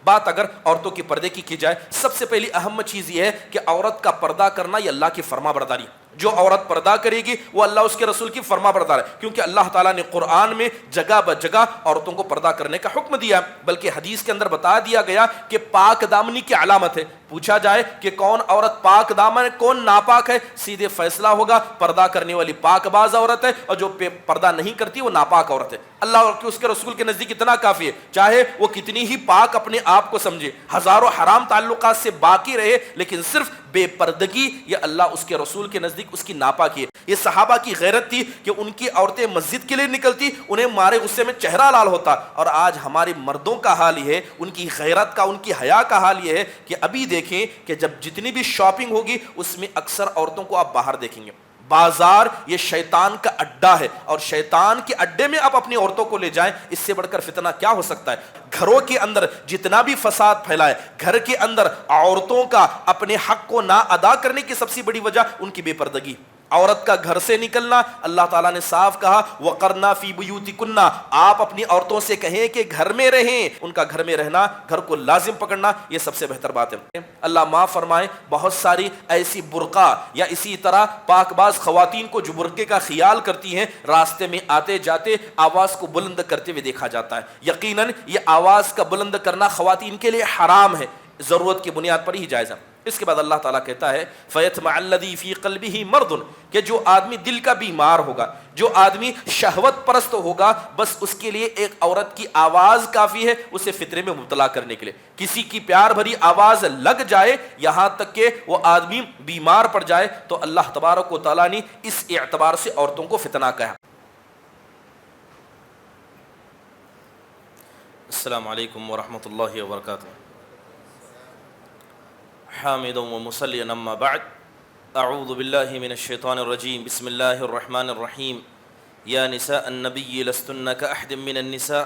بات اگر عورتوں کے پردے کی جائے، سب سے پہلی اہم چیز یہ ہے کہ عورت کا پردہ کرنا یہ اللہ کی فرما برداری ہے۔ جو عورت پردہ کرے گی وہ اللہ اس کے رسول کی فرما بردار ہے، کیونکہ اللہ تعالیٰ نے قرآن میں جگہ بجگہ عورتوں کو پردہ کرنے کا حکم دیا، بلکہ حدیث کے اندر بتا دیا گیا کہ پاک دامنی کی علامت ہے۔ پوچھا جائے کہ کون عورت پاک دامن ہے، کون ناپاک ہے، سیدھے فیصلہ ہوگا پردہ کرنے والی پاک باز عورت ہے، اور جو پردہ نہیں کرتی وہ ناپاک عورت ہے۔ اللہ اور اس کے رسول کے نزدیک اتنا کافی ہے، چاہے وہ کتنی ہی پاک اپنے آپ کو سمجھے، ہزاروں حرام تعلقات سے باقی رہے، لیکن صرف بے پردگی یہ اللہ اس کے رسول کے نزدیک اس کی ناپاکی ہے۔ یہ صحابہ کی غیرت تھی کہ ان کی عورتیں مسجد کے لیے نکلتی، انہیں مارے غصے میں چہرہ لال ہوتا، اور آج ہمارے مردوں کا حال یہ ہے، ان کی غیرت کا، ان کی حیا کا حال یہ ہے کہ ابھی دیکھیں کہ جب جتنی بھی شاپنگ ہوگی اس میں اکثر عورتوں کو آپ باہر دیکھیں گے۔ بازار یہ شیطان کا اڈا ہے، اور شیطان کے اڈے میں آپ اپنی عورتوں کو لے جائیں، اس سے بڑھ کر فتنہ کیا ہو سکتا ہے؟ گھروں کے اندر جتنا بھی فساد پھیلا ہے، گھر کے اندر عورتوں کا اپنے حق کو نہ ادا کرنے کی سب سے بڑی وجہ ان کی بے پردگی۔ عورت کا گھر سے نکلنا، اللہ تعالیٰ نے صاف کہا وَقَرْنَا فِي بُيُوتِكُنَّ، آپ اپنی عورتوں سے کہیں کہ گھر میں رہیں، ان کا گھر میں رہنا، گھر کو لازم پکڑنا، یہ سب سے بہتر بات ہے۔ اللہ معاف فرمائے، بہت ساری ایسی برقع یا اسی طرح پاک باز خواتین کو جو برقعے کا خیال کرتی ہیں، راستے میں آتے جاتے آواز کو بلند کرتے ہوئے دیکھا جاتا ہے۔ یقیناً یہ آواز کا بلند کرنا خواتین کے لیے حرام ہے، ضرورت کی بنیاد پر ہی جائز ہے۔ اس کے بعد اللہ تعالیٰ کہتا ہے فَيَطْمَعَ الَّذِي فِي قَلْبِهِ مَرْضٌ، کہ جو آدمی دل کا بیمار ہوگا، جو آدمی شہوت پرست ہوگا، بس اس کے لیے ایک عورت کی آواز کافی ہے اسے فطرے میں مبتلا کرنے کے لیے۔ کسی کی پیار بھری آواز لگ جائے، یہاں تک کہ وہ آدمی بیمار پڑ جائے، تو اللہ تبارک و تعالیٰ نے اس اعتبار سے عورتوں کو فتنہ کہا۔ السلام علیکم ورحمۃ اللہ وبرکاتہ۔ حامدا ومصلیا اما بعد، اعوذ باللہ من الشیطان الرجیم، بسم اللہ الرحمن الرحیم۔ یا نساء النبی لستن کاحد من النساء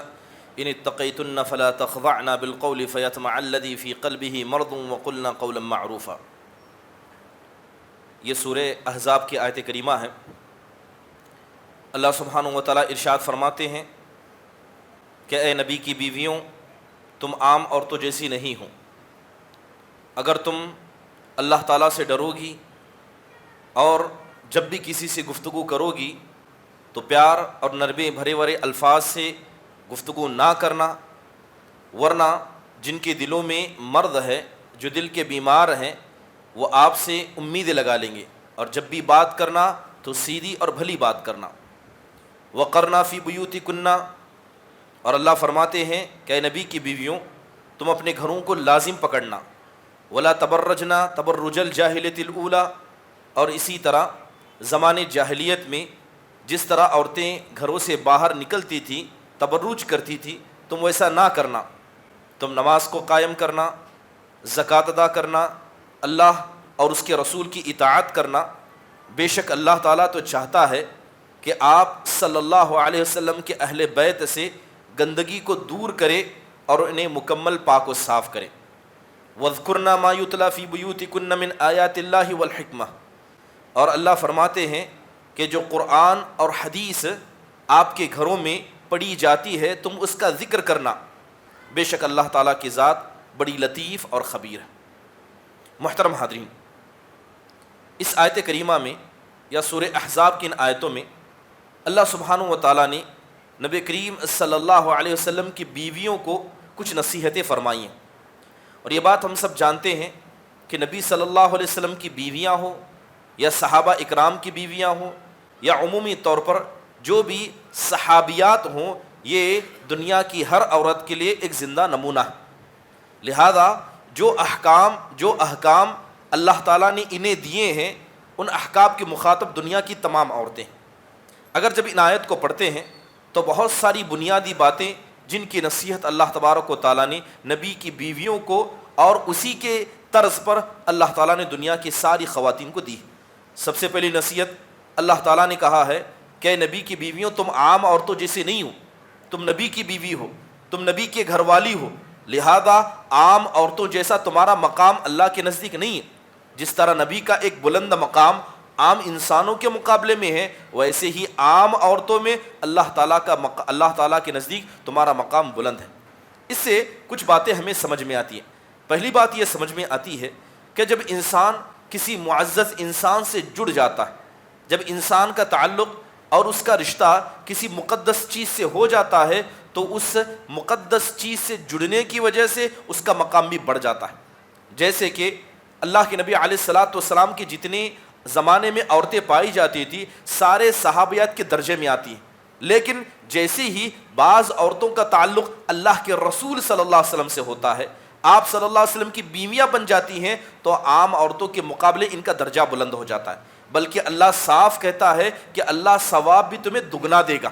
ان اتقیتن فلا تخضعن بالقول فیطمع الذی فی قلبہ مرض وقلن قولا معروفا۔ یہ سورہ احزاب کی آیت کریمہ ہے۔ اللہ سبحانہ و تعالیٰ ارشاد فرماتے ہیں کہ اے نبی کی بیویوں، تم عام عورتوں جیسی نہیں ہو۔ اگر تم اللہ تعالیٰ سے ڈرو گی اور جب بھی کسی سے گفتگو کرو گی تو پیار اور نرمے بھرے بھرے الفاظ سے گفتگو نہ کرنا، ورنہ جن کے دلوں میں مرض ہے، جو دل کے بیمار ہیں، وہ آپ سے امیدیں لگا لیں گے، اور جب بھی بات کرنا تو سیدھی اور بھلی بات کرنا۔ وَقَرْنَا فِي بُيُوتِكُنَّ، اور اللہ فرماتے ہیں کہ اے نبی کی بیویوں، تم اپنے گھروں کو لازم پکڑنا۔ وَلَا تَبَرَّجْنَا تَبَرُّجَ الْجَاهِلِيَّةِ الْأُولَى، اور اسی طرح زمانے جاہلیت میں جس طرح عورتیں گھروں سے باہر نکلتی تھیں، تبرج کرتی تھی، تم ویسا نہ کرنا۔ تم نماز کو قائم کرنا، زکوٰۃ ادا کرنا، اللہ اور اس کے رسول کی اطاعت کرنا۔ بے شک اللہ تعالیٰ تو چاہتا ہے کہ آپ صلی اللہ علیہ وسلم کے اہل بیت سے گندگی کو دور کرے اور انہیں مکمل پاک و صاف کرے۔ وَاذْكُرْنَا مَا يُتْلَى فِي بُيُوتِكُنَّ مِنْ آيَاتِ اللَّهِ وَالْحِكْمَةِ، اور اللہ فرماتے ہیں کہ جو قرآن اور حدیث آپ کے گھروں میں پڑھی جاتی ہے تم اس کا ذکر کرنا، بے شک اللہ تعالیٰ کی ذات بڑی لطیف اور خبیر ہے۔ محترم حاضرین، اس آیت کریمہ میں یا سورہ احزاب کی ان آیتوں میں اللہ سبحانہ و تعالیٰ نے نبی کریم صلی اللہ علیہ وسلم کی بیویوں کو کچھ نصیحتیں فرمائی ہیں، اور یہ بات ہم سب جانتے ہیں کہ نبی صلی اللہ علیہ وسلم کی بیویاں ہوں یا صحابہ اکرام کی بیویاں ہوں یا عمومی طور پر جو بھی صحابیات ہوں، یہ دنیا کی ہر عورت کے لیے ایک زندہ نمونہ ہے۔ لہذا جو احکام اللہ تعالیٰ نے انہیں دیے ہیں، ان احکام کے مخاطب دنیا کی تمام عورتیں ہیں۔ اگر جب ان آیت کو پڑھتے ہیں تو بہت ساری بنیادی باتیں جن کی نصیحت اللہ تبارک و تعالیٰ نے نبی کی بیویوں کو اور اسی کے طرز پر اللہ تعالیٰ نے دنیا کی ساری خواتین کو دی۔ سب سے پہلی نصیحت اللہ تعالیٰ نے کہا ہے کہ نبی کی بیویوں، تم عام عورتوں جیسے نہیں ہو، تم نبی کی بیوی ہو، تم نبی کے گھر والی ہو، لہذا عام عورتوں جیسا تمہارا مقام اللہ کے نزدیک نہیں ہے۔ جس طرح نبی کا ایک بلند مقام عام انسانوں کے مقابلے میں ہے، ویسے ہی عام عورتوں میں اللہ تعالیٰ کے نزدیک تمہارا مقام بلند ہے۔ اس سے کچھ باتیں ہمیں سمجھ میں آتی ہیں. پہلی بات یہ سمجھ میں آتی ہے کہ جب انسان کسی معزز انسان سے جڑ جاتا ہے، جب انسان کا تعلق اور اس کا رشتہ کسی مقدس چیز سے ہو جاتا ہے تو اس مقدس چیز سے جڑنے کی وجہ سے اس کا مقام بھی بڑھ جاتا ہے. جیسے کہ اللہ کے نبی علیہ الصلاۃ والسلام کے جتنے زمانے میں عورتیں پائی جاتی تھی سارے صحابیات کے درجے میں آتی ہیں، لیکن جیسے ہی بعض عورتوں کا تعلق اللہ کے رسول صلی اللہ علیہ وسلم سے ہوتا ہے، آپ صلی اللہ علیہ وسلم کی بیویاں بن جاتی ہیں، تو عام عورتوں کے مقابلے ان کا درجہ بلند ہو جاتا ہے. بلکہ اللہ صاف کہتا ہے کہ اللہ ثواب بھی تمہیں دگنا دے گا.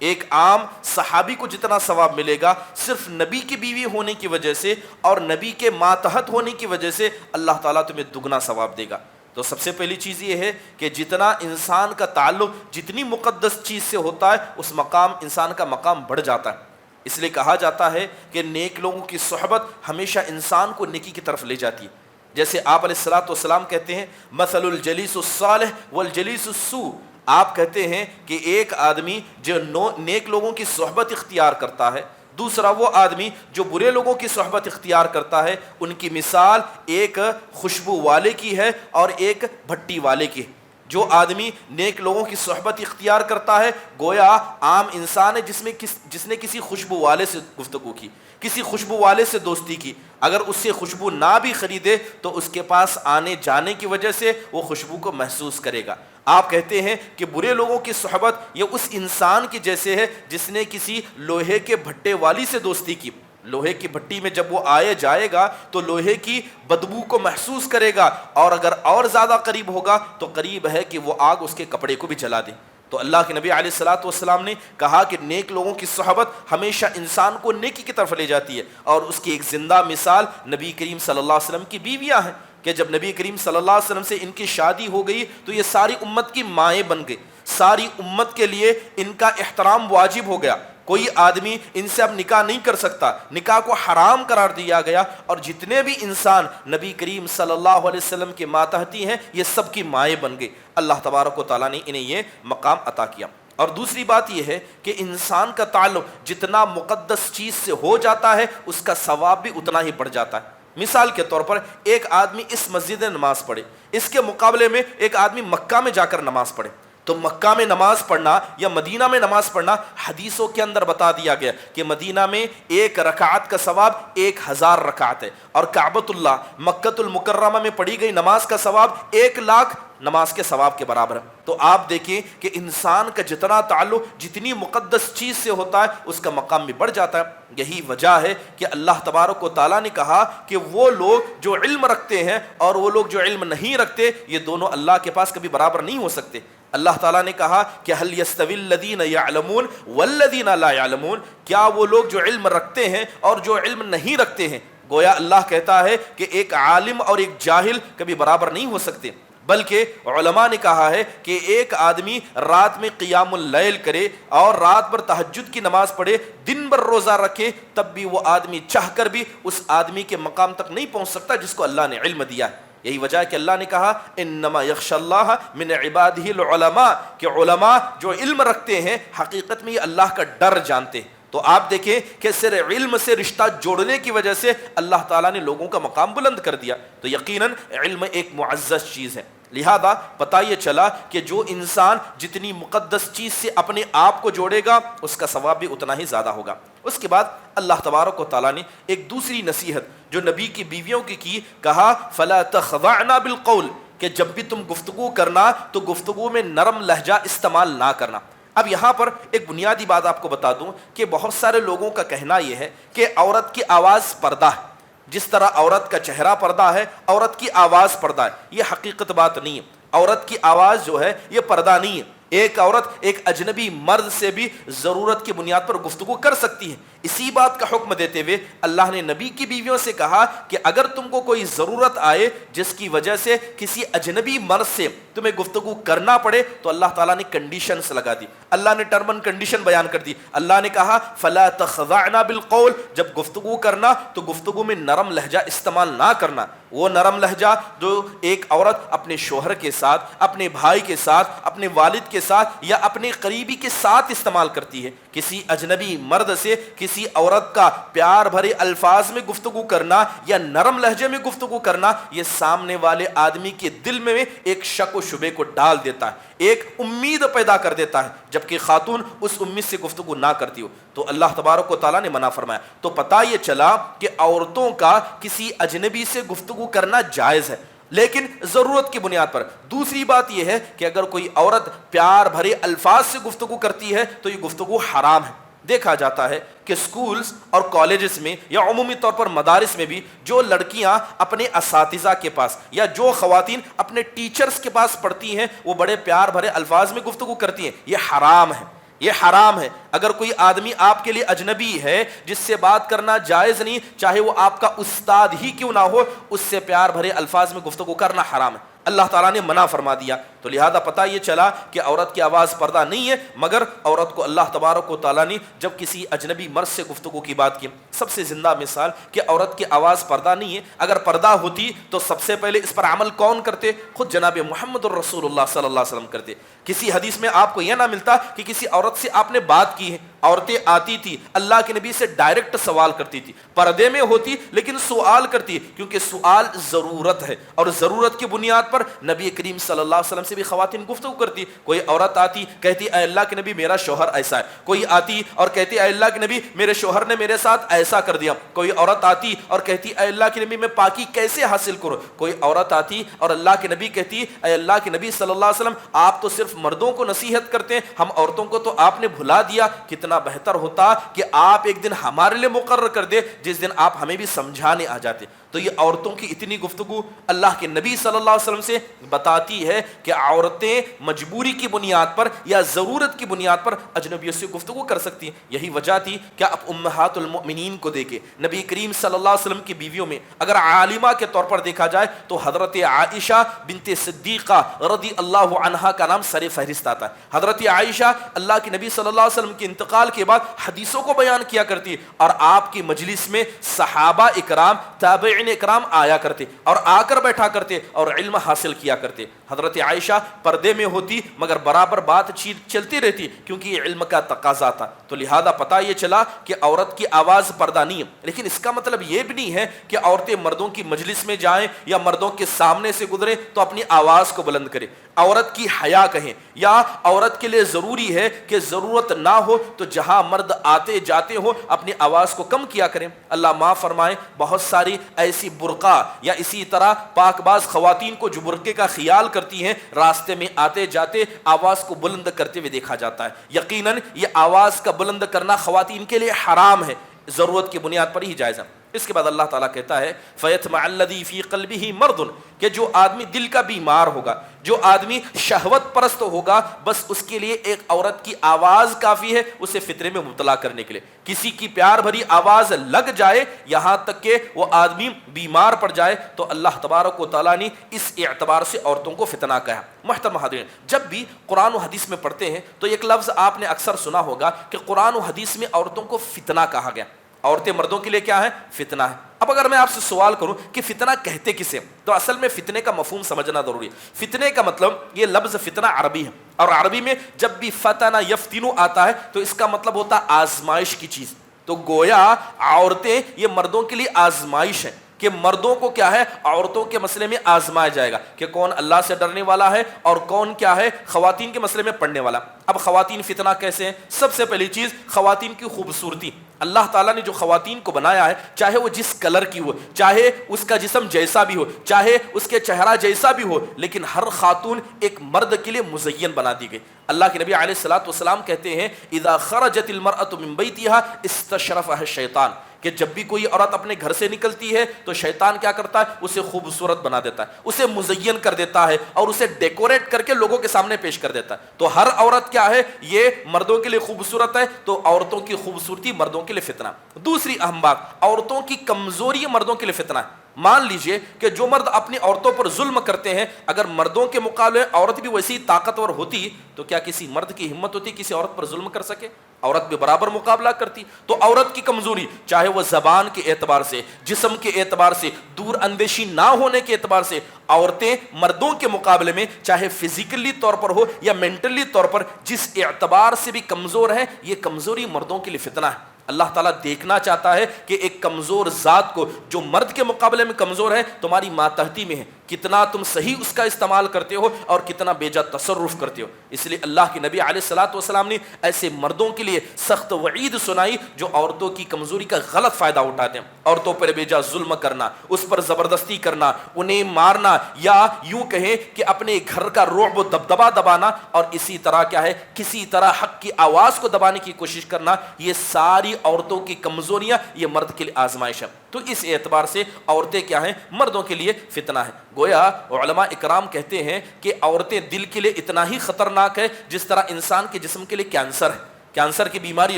ایک عام صحابی کو جتنا ثواب ملے گا صرف نبی کی بیوی ہونے کی وجہ سے اور نبی کے ماتحت ہونے کی وجہ سے اللہ تعالیٰ تمہیں دگنا ثواب دے گا. تو سب سے پہلی چیز یہ ہے کہ جتنا انسان کا تعلق جتنی مقدس چیز سے ہوتا ہے اس مقام انسان کا مقام بڑھ جاتا ہے. اس لیے کہا جاتا ہے کہ نیک لوگوں کی صحبت ہمیشہ انسان کو نیکی کی طرف لے جاتی ہے. جیسے آپ علیہ الصلاۃ والسلام کہتے ہیں مثل الجلیس الصالح والجلیس السوء، آپ کہتے ہیں کہ ایک آدمی جو نیک لوگوں کی صحبت اختیار کرتا ہے، دوسرا وہ آدمی جو برے لوگوں کی صحبت اختیار کرتا ہے، ان کی مثال ایک خوشبو والے کی ہے اور ایک بھٹی والے کی. جو آدمی نیک لوگوں کی صحبت اختیار کرتا ہے گویا عام انسان ہے جس نے کسی خوشبو والے سے گفتگو کی، کسی خوشبو والے سے دوستی کی. اگر اس سے خوشبو نہ بھی خریدے تو اس کے پاس آنے جانے کی وجہ سے وہ خوشبو کو محسوس کرے گا. آپ کہتے ہیں کہ برے لوگوں کی صحبت یہ اس انسان کی جیسے ہے جس نے کسی لوہے کے بھٹے والی سے دوستی کی. لوہے کی بھٹی میں جب وہ آئے جائے گا تو لوہے کی بدبو کو محسوس کرے گا، اور اگر اور زیادہ قریب ہوگا تو قریب ہے کہ وہ آگ اس کے کپڑے کو بھی جلا دے. تو اللہ کے نبی علیہ الصلاۃ والسلام نے کہا کہ نیک لوگوں کی صحبت ہمیشہ انسان کو نیکی کی طرف لے جاتی ہے، اور اس کی ایک زندہ مثال نبی کریم صلی اللہ علیہ وسلم کی بیویاں ہیں کہ جب نبی کریم صلی اللہ علیہ وسلم سے ان کی شادی ہو گئی تو یہ ساری امت کی مائیں بن گئی، ساری امت کے لیے ان کا احترام واجب ہو گیا. کوئی آدمی ان سے اب نکاح نہیں کر سکتا، نکاح کو حرام قرار دیا گیا، اور جتنے بھی انسان نبی کریم صلی اللہ علیہ وسلم کے ماتحتی ہیں یہ سب کی مائیں بن گئی. اللہ تبارک و تعالیٰ نے انہیں یہ مقام عطا کیا. اور دوسری بات یہ ہے کہ انسان کا تعلق جتنا مقدس چیز سے ہو جاتا ہے اس کا ثواب بھی اتنا ہی بڑھ جاتا ہے. مثال کے طور پر ایک آدمی اس مسجد میں نماز پڑھے، اس کے مقابلے میں ایک آدمی مکہ میں جا کر نماز پڑھے، تو مکہ میں نماز پڑھنا یا مدینہ میں نماز پڑھنا حدیثوں کے اندر بتا دیا گیا کہ مدینہ میں ایک رکعت کا ثواب 1000 رکعت ہے، اور کعبۃ اللہ مکۃ المکرمہ میں پڑھی گئی نماز کا ثواب 1,00,000 نماز کے ثواب کے برابر ہے. تو آپ دیکھیں کہ انسان کا جتنا تعلق جتنی مقدس چیز سے ہوتا ہے اس کا مقام بھی بڑھ جاتا ہے. یہی وجہ ہے کہ اللہ تبارک و تعالیٰ نے کہا کہ وہ لوگ جو علم رکھتے ہیں اور وہ لوگ جو علم نہیں رکھتے یہ دونوں اللہ کے پاس کبھی برابر نہیں ہو سکتے. اللہ تعالیٰ نے کہا کہ هل يستوي الذين يعلمون والذين لا يعلمون، کیا وہ لوگ جو علم رکھتے ہیں اور جو علم نہیں رکھتے ہیں؟ گویا اللہ کہتا ہے کہ ایک عالم اور ایک جاہل کبھی برابر نہیں ہو سکتے. بلکہ علماء نے کہا ہے کہ ایک آدمی رات میں قیام اللیل کرے اور رات بھر تہجد کی نماز پڑھے، دن بھر روزہ رکھے، تب بھی وہ آدمی چاہ کر بھی اس آدمی کے مقام تک نہیں پہنچ سکتا جس کو اللہ نے علم دیا ہے. یہی وجہ ہے کہ اللہ نے کہا انما یخشی اللہ من عبادہ العلماء، کہ علماء جو علم رکھتے ہیں حقیقت میں یہ اللہ کا ڈر جانتے ہیں. تو آپ دیکھیں کہ صرف علم سے رشتہ جوڑنے کی وجہ سے اللہ تعالیٰ نے لوگوں کا مقام بلند کر دیا. تو یقیناً علم ایک معزز چیز ہے. لہذا پتہ یہ چلا کہ جو انسان جتنی مقدس چیز سے اپنے آپ کو جوڑے گا اس کا ثواب بھی اتنا ہی زیادہ ہوگا. اس کے بعد اللہ تبارک و تعالیٰ نے ایک دوسری نصیحت جو نبی کی بیویوں کی کہا فلا تخضعن بالقول، کہ جب بھی تم گفتگو کرنا تو گفتگو میں نرم لہجہ استعمال نہ کرنا. اب یہاں پر ایک بنیادی بات آپ کو بتا دوں کہ بہت سارے لوگوں کا کہنا یہ ہے کہ عورت کی آواز پردہ ہے، جس طرح عورت کا چہرہ پردہ ہے عورت کی آواز پردہ ہے. یہ حقیقت بات نہیں ہے. عورت کی آواز جو ہے یہ پردہ نہیں ہے. ایک عورت ایک اجنبی مرد سے بھی ضرورت کی بنیاد پر گفتگو کر سکتی ہے. اسی بات کا حکم دیتے ہوئے اللہ نے نبی کی بیویوں سے کہا کہ اگر تم کو کوئی ضرورت آئے جس کی وجہ سے کسی اجنبی مرد سے تمہیں گفتگو کرنا پڑے تو اللہ تعالیٰ نے کنڈیشنز لگا دی، اللہ نے ٹرم اینڈ کنڈیشن بیان کر دی. اللہ نے کہا فلا تخضعن بالقول، جب گفتگو کرنا تو گفتگو میں نرم لہجہ استعمال نہ کرنا. وہ نرم لہجہ جو ایک عورت اپنے شوہر کے ساتھ، اپنے بھائی کے ساتھ، اپنے والد کے ساتھ یا اپنے قریبی کے ساتھ استعمال کرتی ہے. کسی اجنبی مرد سے کسی عورت کا پیار بھرے الفاظ میں گفتگو کرنا یا نرم لہجے میں گفتگو کرنا، یہ سامنے والے آدمی کے دل میں ایک شک و شبے کو ڈال دیتا ہے، ایک امید پیدا کر دیتا ہے، جبکہ خاتون اس امید سے گفتگو نہ کرتی ہو. تو اللہ تبارک و تعالیٰ نے منع فرمایا. تو پتہ یہ چلا کہ عورتوں کا کسی اجنبی سے گفتگو کرنا جائز ہے، لیکن ضرورت کی بنیاد پر. دوسری بات یہ ہے کہ اگر کوئی عورت پیار بھرے الفاظ سے گفتگو کرتی ہے تو یہ گفتگو حرام ہے. دیکھا جاتا ہے کہ سکولز اور کالجز میں یا عمومی طور پر مدارس میں بھی جو لڑکیاں اپنے اساتذہ کے پاس یا جو خواتین اپنے ٹیچرز کے پاس پڑھتی ہیں وہ بڑے پیار بھرے الفاظ میں گفتگو کرتی ہیں، یہ حرام ہے، یہ حرام ہے. اگر کوئی آدمی آپ کے لیے اجنبی ہے جس سے بات کرنا جائز نہیں، چاہے وہ آپ کا استاد ہی کیوں نہ ہو، اس سے پیار بھرے الفاظ میں گفتگو کرنا حرام ہے. اللہ تعالیٰ نے منع فرما دیا. تو لہذا پتہ یہ چلا کہ عورت کی آواز پردہ نہیں ہے، مگر عورت کو اللہ تبارک و تعالیٰ نے جب کسی اجنبی مرد سے گفتگو کی بات کی، سب سے زندہ مثال کہ عورت کی آواز پردہ نہیں ہے. اگر پردہ ہوتی تو سب سے پہلے اس پر عمل کون کرتے؟ خود جناب محمد الرسول اللہ صلی اللہ علیہ وسلم کرتے. کسی حدیث میں آپ کو یہ نہ ملتا کہ کسی عورت سے آپ نے بات کی ہے. عورتیں آتی تھی اللہ کے نبی سے ڈائریکٹ سوال کرتی تھی، پردے میں ہوتی لیکن سوال کرتی، کیونکہ سوال ضرورت ہے، اور ضرورت کی بنیاد پر نبی کریم صلی اللہ علیہ وسلم سے بھی خواتین گفتگو کرتی. کوئی عورت آتی کہتی اے اللہ کے نبی میرا شوہر ایسا ہے، کوئی آتی اور کہتی اے اللہ کے نبی میرے شوہر نے میرے ساتھ ایسا کر دیا. کوئی عورت آتی اور کہتی اے اللہ کے نبی میں پاکی کیسے حاصل کروں. کوئی عورت آتی اور اللہ کے نبی کہتی اے اللہ کے نبی صلی اللہ علیہ وسلم آپ تو صرف مردوں کو نصیحت کرتے ہیں، ہم عورتوں کو تو آپ نے بھلا دیا. کتنا بہتر ہوتا کہ آپ ایک دن ہمارے لیے مقرر کر دے جس دن آپ ہمیں بھی سمجھانے آ جاتے. تو یہ عورتوں کی اتنی گفتگو اللہ کے نبی صلی اللہ علیہ وسلم سے بتاتی ہے کہ عورتیں مجبوری کی بنیاد پر یا ضرورت کی بنیاد پر اجنبیوں سے گفتگو کر سکتی ہیں. یہی وجہ تھی کہ اب امہات المؤمنین کو دیکھے نبی کریم صلی اللہ علیہ وسلم کی بیویوں میں اگر عالمہ کے طور پر دیکھا جائے تو حضرت عائشہ بنت صدیقہ رضی اللہ عنہا کا نام سر فہرست آتا ہے. حضرت عائشہ اللہ کے نبی صلی اللہ علیہ وسلم کے انتقال کے بعد حدیثوں کو بیان کیا کرتی اور آپ کی مجلس میں صحابہ اکرام تابعین اکرام آیا کرتے اور آ کر بیٹھا کرتے اور علم حاصل کیا کرتے. حضرت عائشہ پردے میں ہوتی مگر برابر بات چیت چلتی رہتی کیونکہ یہ علم کا تقاضا تھا. تو لہذا پتہ یہ چلا کہ عورت کی آواز پردہ نہیں ہے، لیکن اس کا مطلب یہ بھی نہیں ہے کہ عورتیں مردوں کی مجلس میں جائیں یا مردوں کے سامنے سے گزریں تو اپنی آواز کو بلند کریں، عورت کی حیا کہیں، یا عورت کے لیے ضروری ہے کہ ضرورت نہ ہو تو جہاں مرد آتے جاتے ہو اپنی آواز کو کم کیا کریں. اللہ معاف فرمائے بہت ساری ایسی برقع یا اسی طرح پاک باز خواتین کو جو برقعے کا خیال کرتی ہیں راستے میں آتے جاتے آواز کو بلند کرتے ہوئے دیکھا جاتا ہے. یقیناً یہ آواز کا بلند کرنا خواتین کے لیے حرام ہے، ضرورت کی بنیاد پر ہی جائز ہے. اس کے بعد اللہ تعالیٰ کہتا ہے فَيَطْمَعَ الَّذِي فِي قَلْبِهِ مَرْضٌ، کہ جو آدمی دل کا بیمار ہوگا، جو آدمی شہوت پرست ہوگا، بس اس کے لیے ایک عورت کی آواز کافی ہے اسے فطرے میں مبتلا کرنے کے لیے. کسی کی پیار بھری آواز لگ جائے یہاں تک کہ وہ آدمی بیمار پڑ جائے تو اللہ تبارک و تعالیٰ نے اس اعتبار سے عورتوں کو فتنہ کہا. محترم حاضرین، جب بھی قرآن و حدیث میں پڑھتے ہیں تو ایک لفظ آپ نے اکثر سنا ہوگا کہ قرآن و حدیث میں عورتوں کو فتنہ کہا گیا. عورتیں مردوں کے لیے کیا ہے؟ فتنہ ہے. اب اگر میں آپ سے سوال کروں کہ فتنہ کہتے کسے، تو اصل میں فتنے کا مفہوم سمجھنا ضروری ہے. فتنے کا مطلب یہ لفظ فتنہ عربی ہے اور عربی میں جب بھی فتنہ یفتنو آتا ہے تو اس کا مطلب ہوتا ہے آزمائش کی چیز. تو گویا عورتیں یہ مردوں کے لیے آزمائش ہے کہ مردوں کو کیا ہے عورتوں کے مسئلے میں آزمایا جائے گا کہ کون اللہ سے ڈرنے والا ہے اور کون کیا ہے خواتین کے مسئلے میں پڑھنے والا. اب خواتین فتنہ کیسے ہیں؟ سب سے پہلی چیز خواتین کی خوبصورتی. اللہ تعالیٰ نے جو خواتین کو بنایا ہے چاہے وہ جس کلر کی ہو، چاہے اس کا جسم جیسا بھی ہو، چاہے اس کے چہرہ جیسا بھی ہو، لیکن ہر خاتون ایک مرد کے لیے مزین بنا دی گئی. اللہ کے نبی علیہ الصلوۃ والسلام کہتے ہیں اذا خرجت المرأة من بیتها استشرفها الشیطان، کہ جب بھی کوئی عورت اپنے گھر سے نکلتی ہے تو شیطان کیا کرتا ہے؟ اسے خوبصورت بنا دیتا ہے، اسے مزین کر دیتا ہے اور اسے ڈیکوریٹ کر کے لوگوں کے سامنے پیش کر دیتا ہے. تو ہر عورت کیا ہے؟ یہ مردوں کے لیے خوبصورت ہے، تو عورتوں کی خوبصورتی مردوں کے لیے فتنہ. دوسری اہم بات، عورتوں کی کمزوری مردوں کے لیے فتنہ ہے. مان لیجئے کہ جو مرد اپنی عورتوں پر ظلم کرتے ہیں، اگر مردوں کے مقابلے عورت بھی ویسی طاقتور ہوتی تو کیا کسی مرد کی ہمت ہوتی کسی عورت پر ظلم کر سکے؟ عورت بھی برابر مقابلہ کرتی۔ تو عورت کی کمزوری چاہے وہ زبان کے اعتبار سے، جسم کے اعتبار سے، دور اندیشی نہ ہونے کے اعتبار سے، عورتیں مردوں کے مقابلے میں چاہے فزیکلی طور پر ہو یا مینٹلی طور پر جس اعتبار سے بھی کمزور ہے، یہ کمزوری مردوں کے لیے فتنہ ہے۔ اللہ تعالیٰ دیکھنا چاہتا ہے کہ ایک کمزور ذات کو جو مرد کے مقابلے میں کمزور ہے، تمہاری ماتحتی میں ہے، کتنا تم صحیح اس کا استعمال کرتے ہو اور کتنا بے جا تصرف کرتے ہو۔ اس لیے اللہ کے نبی علیہ الصلوۃ والسلام نے ایسے مردوں کے لیے سخت وعید سنائی جو عورتوں کی کمزوری کا غلط فائدہ اٹھاتے ہیں۔ عورتوں پر بے جا ظلم کرنا، اس پر زبردستی کرنا، انہیں مارنا، یا یوں کہیں کہ اپنے گھر کا رعب و دبدبا دبانا، اور اسی طرح کیا ہے کسی طرح حق کی آواز کو دبانے کی کوشش کرنا، یہ ساری عورتوں کی کمزوریاں یہ مرد کے لیے آزمائش ہے۔ تو اس اعتبار سے عورتیں کیا ہیں؟ مردوں کے لیے فتنہ ہے۔ گویا علماء اکرام کہتے ہیں کہ عورتیں دل کے لیے اتنا ہی خطرناک ہے جس طرح انسان کے جسم کے لیے کینسر ہے۔ کینسر کی بیماری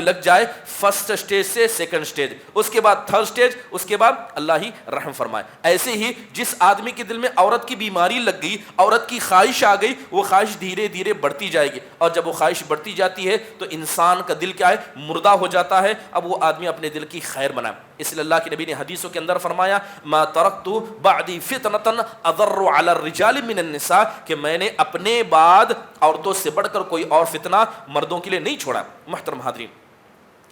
لگ جائے فرسٹ سٹیج سے سیکنڈ سٹیج، اس کے بعد تھرڈ سٹیج، اس کے بعد اللہ ہی رحم فرمائے۔ ایسے ہی جس آدمی کے دل میں عورت کی بیماری لگ گئی، عورت کی خواہش آ گئی، وہ خواہش دھیرے دھیرے بڑھتی جائے گی، اور جب وہ خواہش بڑھتی جاتی ہے تو انسان کا دل کیا ہے؟ مردہ ہو جاتا ہے۔ اب وہ آدمی اپنے دل کی خیر بنائے۔ اس لیے اللہ کے نبی نے حدیثوں کے اندر فرمایا ما ترکت بعدی فتنة اضر علی الرجال من النساء، کہ میں نے اپنے بعد عورتوں سے بڑھ کر کوئی اور فتنہ مردوں کے لیے نہیں چھوڑا۔ محترم حاضرین،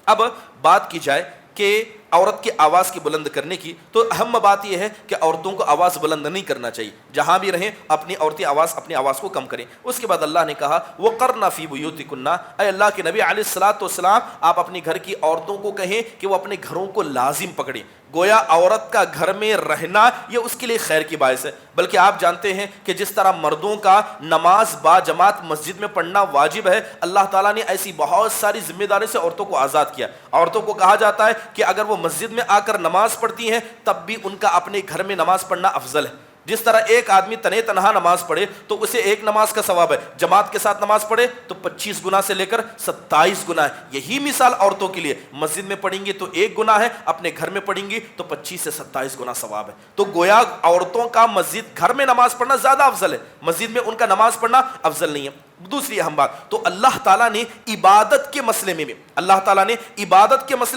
اب بات کی جائے کہ عورت کی آواز کی بلند کرنے کی، تو اہم بات یہ ہے کہ عورتوں کو آواز بلند نہیں کرنا چاہیے، جہاں بھی رہیں اپنی اپنی آواز کو کم کریں۔ اس کے بعد اللہ نے کہا وَقَرْنَ فِي بُيُوتِكُنَّ، اے اللہ کے نبی علیہ الصلوۃ والسلام آپ اپنی گھر کی عورتوں کو کہیں کہ وہ اپنے گھروں کو لازم پکڑیں۔ گویا عورت کا گھر میں رہنا یہ اس کے لیے خیر کی باعث ہے، بلکہ آپ جانتے ہیں کہ جس طرح مردوں کا نماز با جماعت مسجد میں پڑھنا واجب ہے، اللہ تعالیٰ نے ایسی بہت ساری ذمہ داری سے عورتوں کو آزاد کیا۔ عورتوں کو کہا جاتا ہے کہ اگر وہ مسجد میں آ کر نماز پڑھتی ہیں تب بھی ان کا اپنے گھر میں نماز پڑھنا افضل ہے۔ جس طرح ایک آدمی تنے تنہا نماز پڑھے تو اسے ایک نماز کا ثواب ہے، جماعت کے ساتھ نماز پڑھے تو 25 گنا سے لے کر 27 گنا ہے۔ یہی مثال عورتوں کے لیے، مسجد میں پڑھیں گی تو 1 گنا ہے، اپنے گھر میں پڑھیں گی تو 25 سے 27 گنا ثواب ہے۔ تو گویا عورتوں کا مسجد گھر میں نماز پڑھنا زیادہ افضل ہے، مسجد میں ان کا نماز پڑھنا افضل نہیں ہے۔ دوسری اہم بات، تو اللہ تعالیٰ نے عبادت کے مسئلے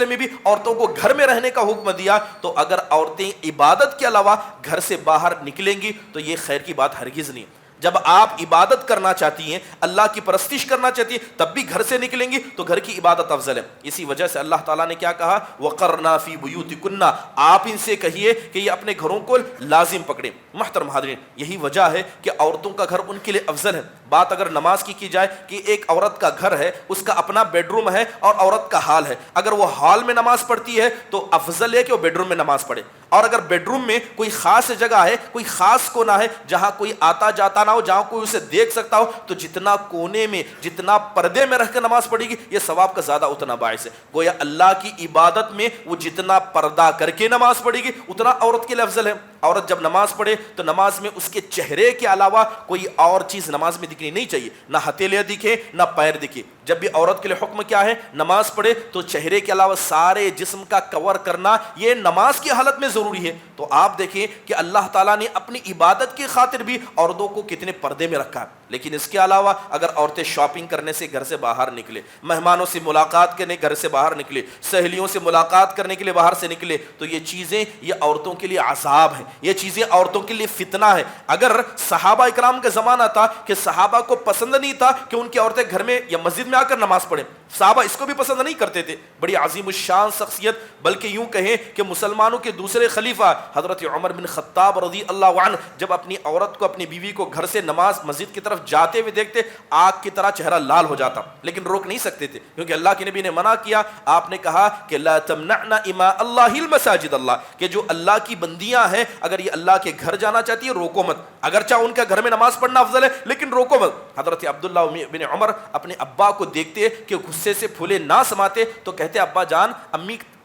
میں بھی عورتوں کو گھر میں رہنے کا حکم دیا۔ تو اگر عورتیں عبادت کے علاوہ گھر سے باہر نکلیں گی تو یہ خیر کی بات ہرگز نہیں۔ جب آپ عبادت کرنا چاہتی ہیں، اللہ کی پرستش کرنا چاہتی ہیں، تب بھی گھر سے نکلیں گی تو گھر کی عبادت افضل ہے۔ اسی وجہ سے اللہ تعالیٰ نے کیا کہا وَقَرْنَا فِي بُيُوتِكُنَّ، آپ ان سے کہیے کہ یہ اپنے گھروں کو لازم پکڑیں۔ محترم حاضرین، یہی وجہ ہے کہ عورتوں کا گھر ان کے لیے افضل ہے۔ بات اگر نماز کی جائے کہ ایک عورت کا گھر ہے، اس کا اپنا بیڈ روم ہے اور عورت کا ہال ہے، اگر وہ ہال میں نماز پڑھتی ہے تو افضل ہے کہ وہ بیڈ روم میں نماز پڑھے، اور اگر بیڈ روم میں کوئی خاص جگہ ہے، کوئی خاص کونا ہے جہاں کوئی آتا جاتا نہ ہو، جہاں کوئی اسے دیکھ سکتا ہو، تو جتنا کونے میں جتنا پردے میں رہ کر نماز پڑھے گی یہ ثواب کا زیادہ اتنا باعث ہے۔ گویا اللہ کی عبادت میں وہ جتنا پردہ کر کے نماز پڑھے گی اتنا عورت کے لیے افضل ہے۔ عورت جب نماز پڑھے تو نماز میں اس کے چہرے کے علاوہ کوئی اور چیز نماز میں دکھنی نہیں چاہیے، نہ ہتھیلیاں دکھے نہ پیر دکھے۔ جب بھی عورت کے لیے حکم کیا ہے؟ نماز پڑھے تو چہرے کے علاوہ سارے جسم کا کور کرنا یہ نماز کی حالت میں ضروری ہے۔ تو آپ دیکھیں کہ اللہ تعالیٰ نے اپنی عبادت کی خاطر بھی عورتوں کو کتنے پردے میں رکھا ہے۔ لیکن اس کے علاوہ اگر عورتیں شاپنگ کرنے سے گھر سے باہر نکلے، مہمانوں سے ملاقات کرنے گھر سے باہر نکلے، سہیلیوں سے ملاقات کرنے کے لیے باہر سے نکلے، تو یہ چیزیں یہ عورتوں کے لیے عذاب ہے، یہ چیزیں عورتوں کے لیے فتنہ ہے۔ اگر صحابہ اکرام کا زمانہ تھا کہ صحابہ کو پسند نہیں تھا کہ ان کی عورتیں گھر میں یا مسجد میں آ کر نماز پڑھیں، صحابہ اس کو بھی پسند نہیں کرتے تھے۔ بڑی عظیم الشان شخصیت، بلکہ یوں کہیں کہ مسلمانوں کے دوسرے خلیفہ حضرت عمر بن خطاب رضی اللہ عنہ جب اپنی عورت کو، اپنی بیوی کو گھر سے نماز مسجد کی طرف جاتے ہوئے دیکھتے، آگ کی طرح چہرہ لال ہو جاتا، لیکن روک نہیں سکتے تھے کیونکہ اللہ کے نبی نے منع کیا۔ آپ نے کہا کہ لا تمنعن اماء اللہ المساجد اللہ، کہ جو اللہ کی بندیاں ہیں اگر یہ اللہ کے گھر جانا چاہتی ہے روکو مت، اگرچہ ان کا گھر میں نماز پڑھنا افضل ہے لیکن روکو مت۔ حضرت عبداللہ بن عمر اپنے ابا کو دیکھتے کہ غصے سے پھولے نہ سماتے تو کہتے ابا جان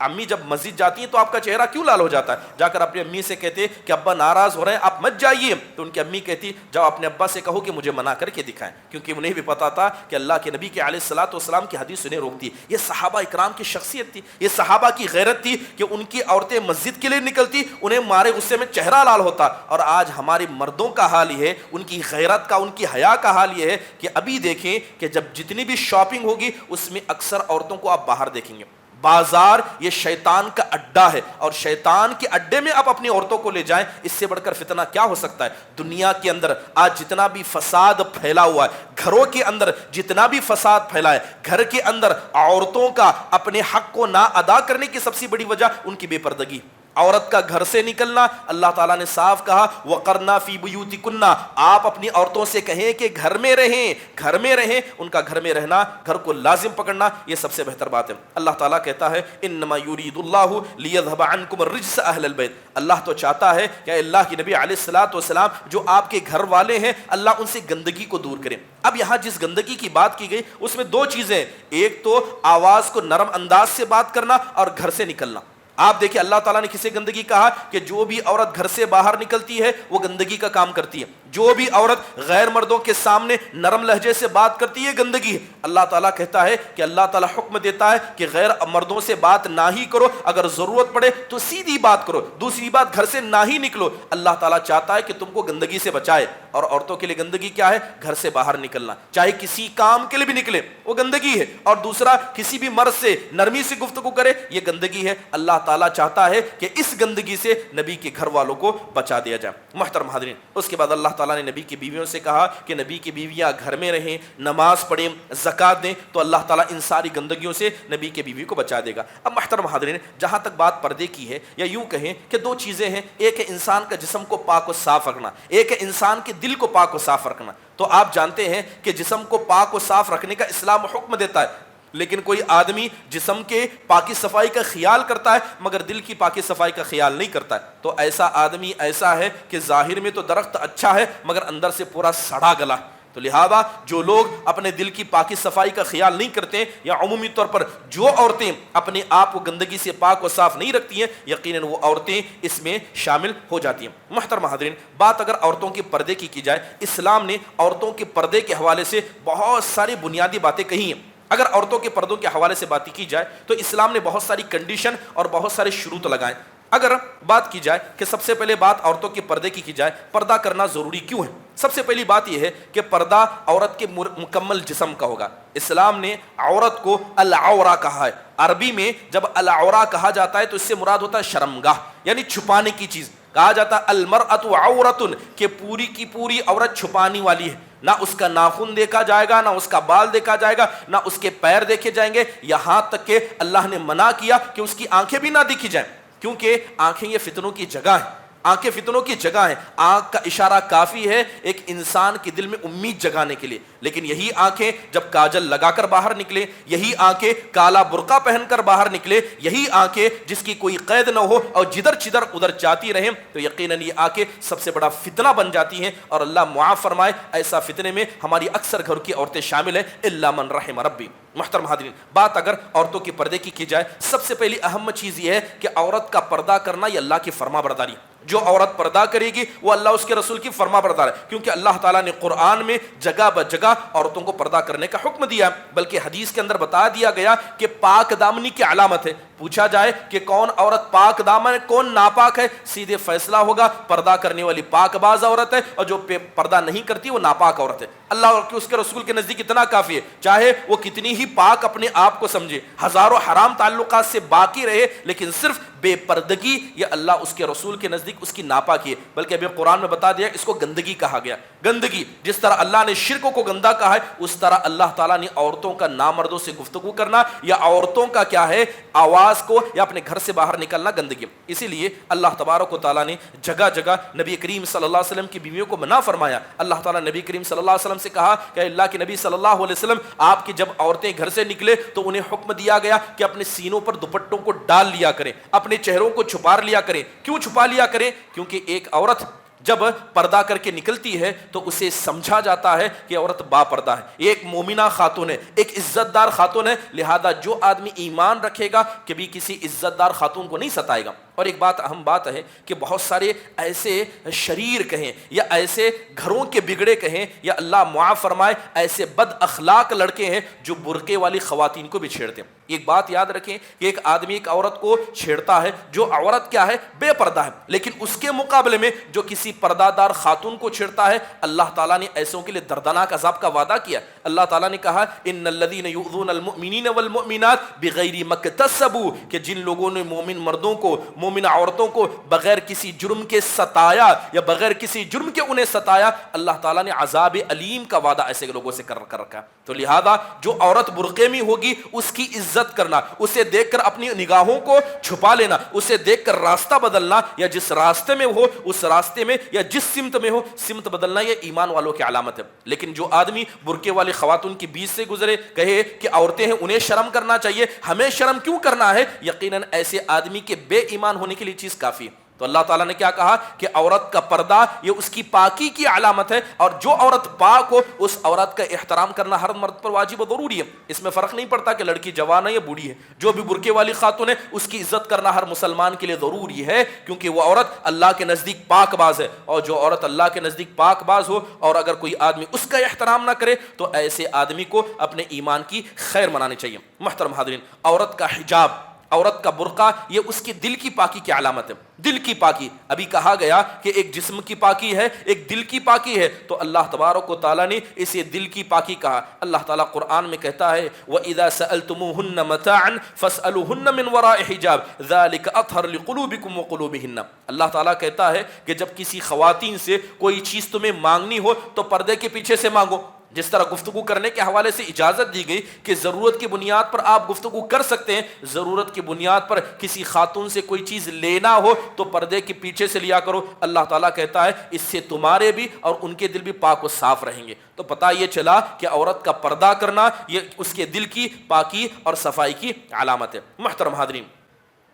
امی جب مسجد جاتی ہیں تو آپ کا چہرہ کیوں لال ہو جاتا ہے؟ جا کر اپنی امی سے کہتے کہ ابا ناراض ہو رہے ہیں آپ مت جائیے، تو ان کی امی کہتی جاؤ اپنے ابا سے کہو کہ مجھے منع کر کے دکھائیں، کیونکہ انہیں بھی پتا تھا کہ اللہ کے نبی کے علیہ الصلوۃ والسلام کی حدیث انہیں روکتی ہے۔ یہ صحابہ اکرام کی شخصیت تھی، یہ صحابہ کی غیرت تھی کہ ان کی عورتیں مسجد کے لیے نکلتی انہیں مارے غصے میں چہرہ لال ہوتا، اور آج ہمارے مردوں کا حال یہ ہے، ان کی غیرت کا، ان کی حیا کا حال یہ ہے کہ ابھی دیکھیں کہ جب جتنی بھی شاپنگ ہوگی اس میں اکثر عورتوں کو آپ باہر دیکھیں گے۔ بازار یہ شیطان کا اڈا ہے، اور شیطان کے اڈے میں آپ اپنی عورتوں کو لے جائیں، اس سے بڑھ کر فتنہ کیا ہو سکتا ہے؟ دنیا کے اندر آج جتنا بھی فساد پھیلا ہوا ہے، گھروں کے اندر جتنا بھی فساد پھیلا ہے، گھر کے اندر عورتوں کا اپنے حق کو نہ ادا کرنے کی سب سے بڑی وجہ ان کی بے پردگی۔ عورت کا گھر سے نکلنا، اللہ تعالیٰ نے صاف کہا وَقَرْنَا فِي بُيُوتِكُنَّ، آپ اپنی عورتوں سے کہیں کہ گھر میں رہیں، گھر میں رہیں، ان کا گھر میں رہنا، گھر کو لازم پکڑنا، یہ سب سے بہتر بات ہے۔ اللہ تعالیٰ کہتا ہے انما یرید اللہ لیذھب عنکم الرجس اہل البیت، اللہ تو چاہتا ہے کہ اللہ کے نبی علیہ الصلوۃ والسلام جو آپ کے گھر والے ہیں اللہ ان سے گندگی کو دور کریں۔ اب یہاں جس گندگی کی بات کی گئی اس میں دو چیزیں، ایک تو آواز کو نرم انداز سے بات کرنا اور گھر سے نکلنا۔ آپ دیکھیں اللہ تعالیٰ نے کسے گندگی کہا کہ جو بھی عورت گھر سے باہر نکلتی ہے وہ گندگی کا کام کرتی ہے، جو بھی عورت غیر مردوں کے سامنے نرم لہجے سے بات کرتی ہے گندگی ہے۔ اللہ تعالیٰ کہتا ہے کہ اللہ تعالیٰ حکم دیتا ہے کہ غیر مردوں سے بات نہ ہی کرو، اگر ضرورت پڑے تو سیدھی بات کرو، دوسری بات گھر سے نہ ہی نکلو۔ اللہ تعالیٰ چاہتا ہے کہ تم کو گندگی سے بچائے، اور عورتوں کے لیے گندگی کیا ہے؟ گھر سے باہر نکلنا، چاہے کسی کام کے لیے بھی نکلے وہ گندگی ہے، اور دوسرا کسی بھی مرد سے نرمی سے گفتگو کرے یہ گندگی ہے۔ اللہ تعالیٰ چاہتا ہے کہ اس گندگی سے نبی کے گھر والوں کو بچا دیا جائے۔ محترم حاضرین، اس کے بعد اللہ تعالیٰ نے نبی کی بیویوں سے کہا کہ نبی کی بیویاں گھر میں رہیں، نماز پڑھیں، زکوٰۃ دیں، تو اللہ تعالیٰ ان ساری گندگیوں سے نبی کے بیوی کو بچا دے گا۔ اب محترم حاضرین، جہاں تک بات پردے کی ہے، یا یوں کہیں کہ دو چیزیں ہیں، ایک ہے انسان کا جسم کو پاک و صاف رکھنا، ایک ہے انسان کے دل کو پاک و صاف رکھنا۔ تو آپ جانتے ہیں کہ جسم کو پاک و صاف رکھنے کا اسلام حکم دیتا ہے، لیکن کوئی آدمی جسم کے پاکی صفائی کا خیال کرتا ہے مگر دل کی پاکی صفائی کا خیال نہیں کرتا ہے، تو ایسا آدمی ایسا ہے کہ ظاہر میں تو درخت اچھا ہے مگر اندر سے پورا سڑا گلا ہے۔ تو لہذا جو لوگ اپنے دل کی پاکی صفائی کا خیال نہیں کرتے، یا عمومی طور پر جو عورتیں اپنے آپ کو گندگی سے پاک و صاف نہیں رکھتی ہیں، یقیناً وہ عورتیں اس میں شامل ہو جاتی ہیں۔ محترم حاضرین، بات اگر عورتوں کے پردے کی جائے، اسلام نے عورتوں کے پردے کے حوالے سے بہت ساری بنیادی باتیں کہی ہیں۔ اگر عورتوں کے پردوں کے حوالے سے بات کی جائے تو اسلام نے بہت ساری کنڈیشن اور بہت سارے شروط لگائے۔ اگر بات کی جائے کہ سب سے پہلے بات عورتوں کے پردے کی جائے، پردہ کرنا ضروری کیوں ہے؟ سب سے پہلی بات یہ ہے کہ پردہ عورت کے مکمل جسم کا ہوگا۔ اسلام نے عورت کو العورہ کہا ہے۔ عربی میں جب العورہ کہا جاتا ہے تو اس سے مراد ہوتا ہے شرمگاہ، یعنی چھپانے کی چیز۔ کہا جاتا ہے المرأۃ عورۃ، کہ پوری کی پوری عورت چھپانی والی ہے، نہ اس کا ناخن دیکھا جائے گا، نہ اس کا بال دیکھا جائے گا، نہ اس کے پیر دیکھے جائیں گے، یہاں تک کہ اللہ نے منع کیا کہ اس کی آنکھیں بھی نہ دیکھی جائیں، کیونکہ آنکھیں یہ فتنوں کی جگہ ہیں، آنکھیں فتنوں کی جگہ ہیں۔ آنکھ کا اشارہ کافی ہے ایک انسان کے دل میں امید جگانے کے لیے، لیکن یہی آنکھیں جب کاجل لگا کر باہر نکلے، یہی آنکھیں کالا برقع پہن کر باہر نکلے، یہی آنکھیں جس کی کوئی قید نہ ہو اور جدھر چدھر ادھر جاتی رہیں، تو یقیناً یہ آنکھیں سب سے بڑا فتنہ بن جاتی ہیں، اور اللہ معاف فرمائے ایسا فتنے میں ہماری اکثر گھر کی عورتیں شامل ہیں، الا من رحم ربی۔ محترم حاضرین، بات اگر عورتوں کے پردے کی جائے، سب سے پہلی اہم چیز یہ ہے کہ عورت کا پردہ کرنا یہ اللہ کی فرما برداری۔ جو عورت پردہ کرے گی وہ اللہ اس کے رسول کی فرما بردار ہے، کیونکہ اللہ تعالیٰ نے قرآن میں جگہ بجگہ عورتوں کو پردہ کرنے کا حکم دیا، بلکہ حدیث کے اندر بتا دیا گیا کہ پاک دامنی کی علامت ہے۔ پوچھا جائے کہ کون عورت پاک دامن ہے، کون ناپاک ہے، سیدھے فیصلہ ہوگا پردہ کرنے والی پاک باز عورت ہے، اور جو پردہ نہیں کرتی وہ ناپاک عورت ہے۔ اللہ اور اس کے رسول کے نزدیک اتنا کافی ہے، چاہے وہ کتنی ہی پاک اپنے آپ کو سمجھے، ہزاروں حرام تعلقات سے باقی رہے، لیکن صرف بے پردگی یہ اللہ اس کے رسول کے نزدیک اس کی ناپاکی ہے، بلکہ ابھی قرآن میں بتا دیا اس کو گندگی کہا گیا۔ گندگی جس طرح اللہ نے شرک کو گندا کہا ہے، اس طرح اللہ تعالیٰ نے عورتوں کا نامردوں سے گفتگو کرنا یا عورتوں کا کیا ہے آواز کو یا اپنے گھر سے باہر نکلنا گندگی۔ اسی لیے اللہ تبارک و تعالیٰ نے جگہ جگہ نبی کریم صلی اللہ علیہ وسلم کی بیویوں کو منع فرمایا۔ اللہ تعالیٰ نبی کریم صلی اللہ علیہ وسلم سے کہا کہ اللہ کے نبی صلی اللہ علیہ وسلم آپ کی جب عورتیں گھر سے نکلے تو انہیں حکم دیا گیا کہ اپنے سینوں پر دوپٹوں کو ڈال لیا کریں، اپنے چہروں کو چھپا لیا کریں۔ کیوں چھپا لیا کریں؟ کیونکہ ایک عورت جب پردہ کر کے نکلتی ہے تو اسے سمجھا جاتا ہے کہ عورت با پردہ ہے، یہ ایک مومنہ خاتون ہے، ایک عزت دار خاتون ہے، لہذا جو آدمی ایمان رکھے گا کبھی کسی عزت دار خاتون کو نہیں ستائے گا۔ اور ایک بات اہم بات ہے کہ بہت سارے ایسے شریر کہیں یا ایسے گھروں کے بگڑے کہیں یا اللہ معاف فرمائے ایسے بد اخلاق لڑکے ہیں جو برقعے والی خواتین کو بھی چھیڑتے ہیں۔ ایک بات یاد رکھیں کہ ایک آدمی ایک عورت کو چھیڑتا ہے، جو عورت کیا ہے؟ بے پردہ ہے، لیکن اس کے مقابلے میں جو کسی پردہ دار خاتون کو چھیڑتا ہے، اللہ تعالیٰ نے ایسوں کے لیے دردناک عذاب کا وعدہ کیا۔ اللہ تعالیٰ نے کہا ان الذین یؤذون المؤمنین والمؤمنات بغیر ما اکتسبوا، کہ جن لوگوں نے مومن مردوں کو، مومن عورتوں کو بغیر کسی جرم کے ستایا یا بغیر کسی جرم کے انہیں ستایا، اللہ تعالیٰ نے عذاب علیم کا وعدہ ایسے لوگوں سے کر رکھا۔ تو لہذا جو عورت برقعے میں ہوگی اس کی عزت کرنا، اسے دیکھ کر اپنی نگاہوں کو چھپا لینا، اسے دیکھ کر راستہ بدلنا، یا جس راستے میں ہو اس راستے میں یا جس سمت میں ہو سمت بدلنا، یہ ایمان والوں کی علامت ہے۔ لیکن جو آدمی برقعے والی خواتون کی بیچ سے گزرے کہے کہ عورتیں ہیں انہیں شرم کرنا چاہیے، ہمیں شرم کیوں کرنا ہے، یقیناً ایسے آدمی کے بے ایمان ہونے کے لیے چیز کافی ہے۔ تو اللہ تعالیٰ نے کیا کہا کہ عورت کا پردہ یہ اس کی پاکی کی علامت ہے، اور جو عورت پاک ہو اس عورت کا احترام کرنا ہر مرد پر واجب و ضروری ہے۔ اس میں فرق نہیں پڑتا کہ لڑکی جوان ہے یا بوڑھی ہے، جو بھی برقعے والی خاتون ہے اس کی عزت کرنا ہر مسلمان کے لیے ضروری ہے، کیونکہ وہ عورت اللہ کے نزدیک پاک باز ہے، اور جو عورت اللہ کے نزدیک پاک باز ہو اور اگر کوئی آدمی اس کا احترام نہ کرے تو ایسے آدمی کو اپنے ایمان کی خیر منانی چاہیے۔ محترم حاضرین، عورت کا حجاب، عورت کا برقع یہ اس کی دل کی پاکی کی علامت ہے۔ دل کی پاکی، ابھی کہا گیا کہ ایک جسم کی پاکی ہے، ایک دل کی پاکی ہے، تو اللہ تبارک و تعالیٰ نے اسے دل کی پاکی کہا۔ اللہ تعالیٰ قرآن میں کہتا ہے وَإِذَا سَأَلْتُمُوهُنَّ مَتَاعًا فَاسْأَلُوهُنَّ مِنْ وَرَاءِ حِجَابٍ ذَلِكَ أَطْهَرُ لِقُلُوبِكُمْ وَقُلُوبِهِنَّ۔ اللہ تعالیٰ کہتا ہے کہ جب کسی خواتین سے کوئی چیز تمہیں مانگنی ہو تو پردے کے پیچھے سے مانگو۔ جس طرح گفتگو کرنے کے حوالے سے اجازت دی گئی کہ ضرورت کی بنیاد پر آپ گفتگو کر سکتے ہیں، ضرورت کی بنیاد پر کسی خاتون سے کوئی چیز لینا ہو تو پردے کے پیچھے سے لیا کرو۔ اللہ تعالیٰ کہتا ہے اس سے تمہارے بھی اور ان کے دل بھی پاک و صاف رہیں گے۔ تو پتہ یہ چلا کہ عورت کا پردہ کرنا یہ اس کے دل کی پاکی اور صفائی کی علامت ہے۔ محترم حاضرین،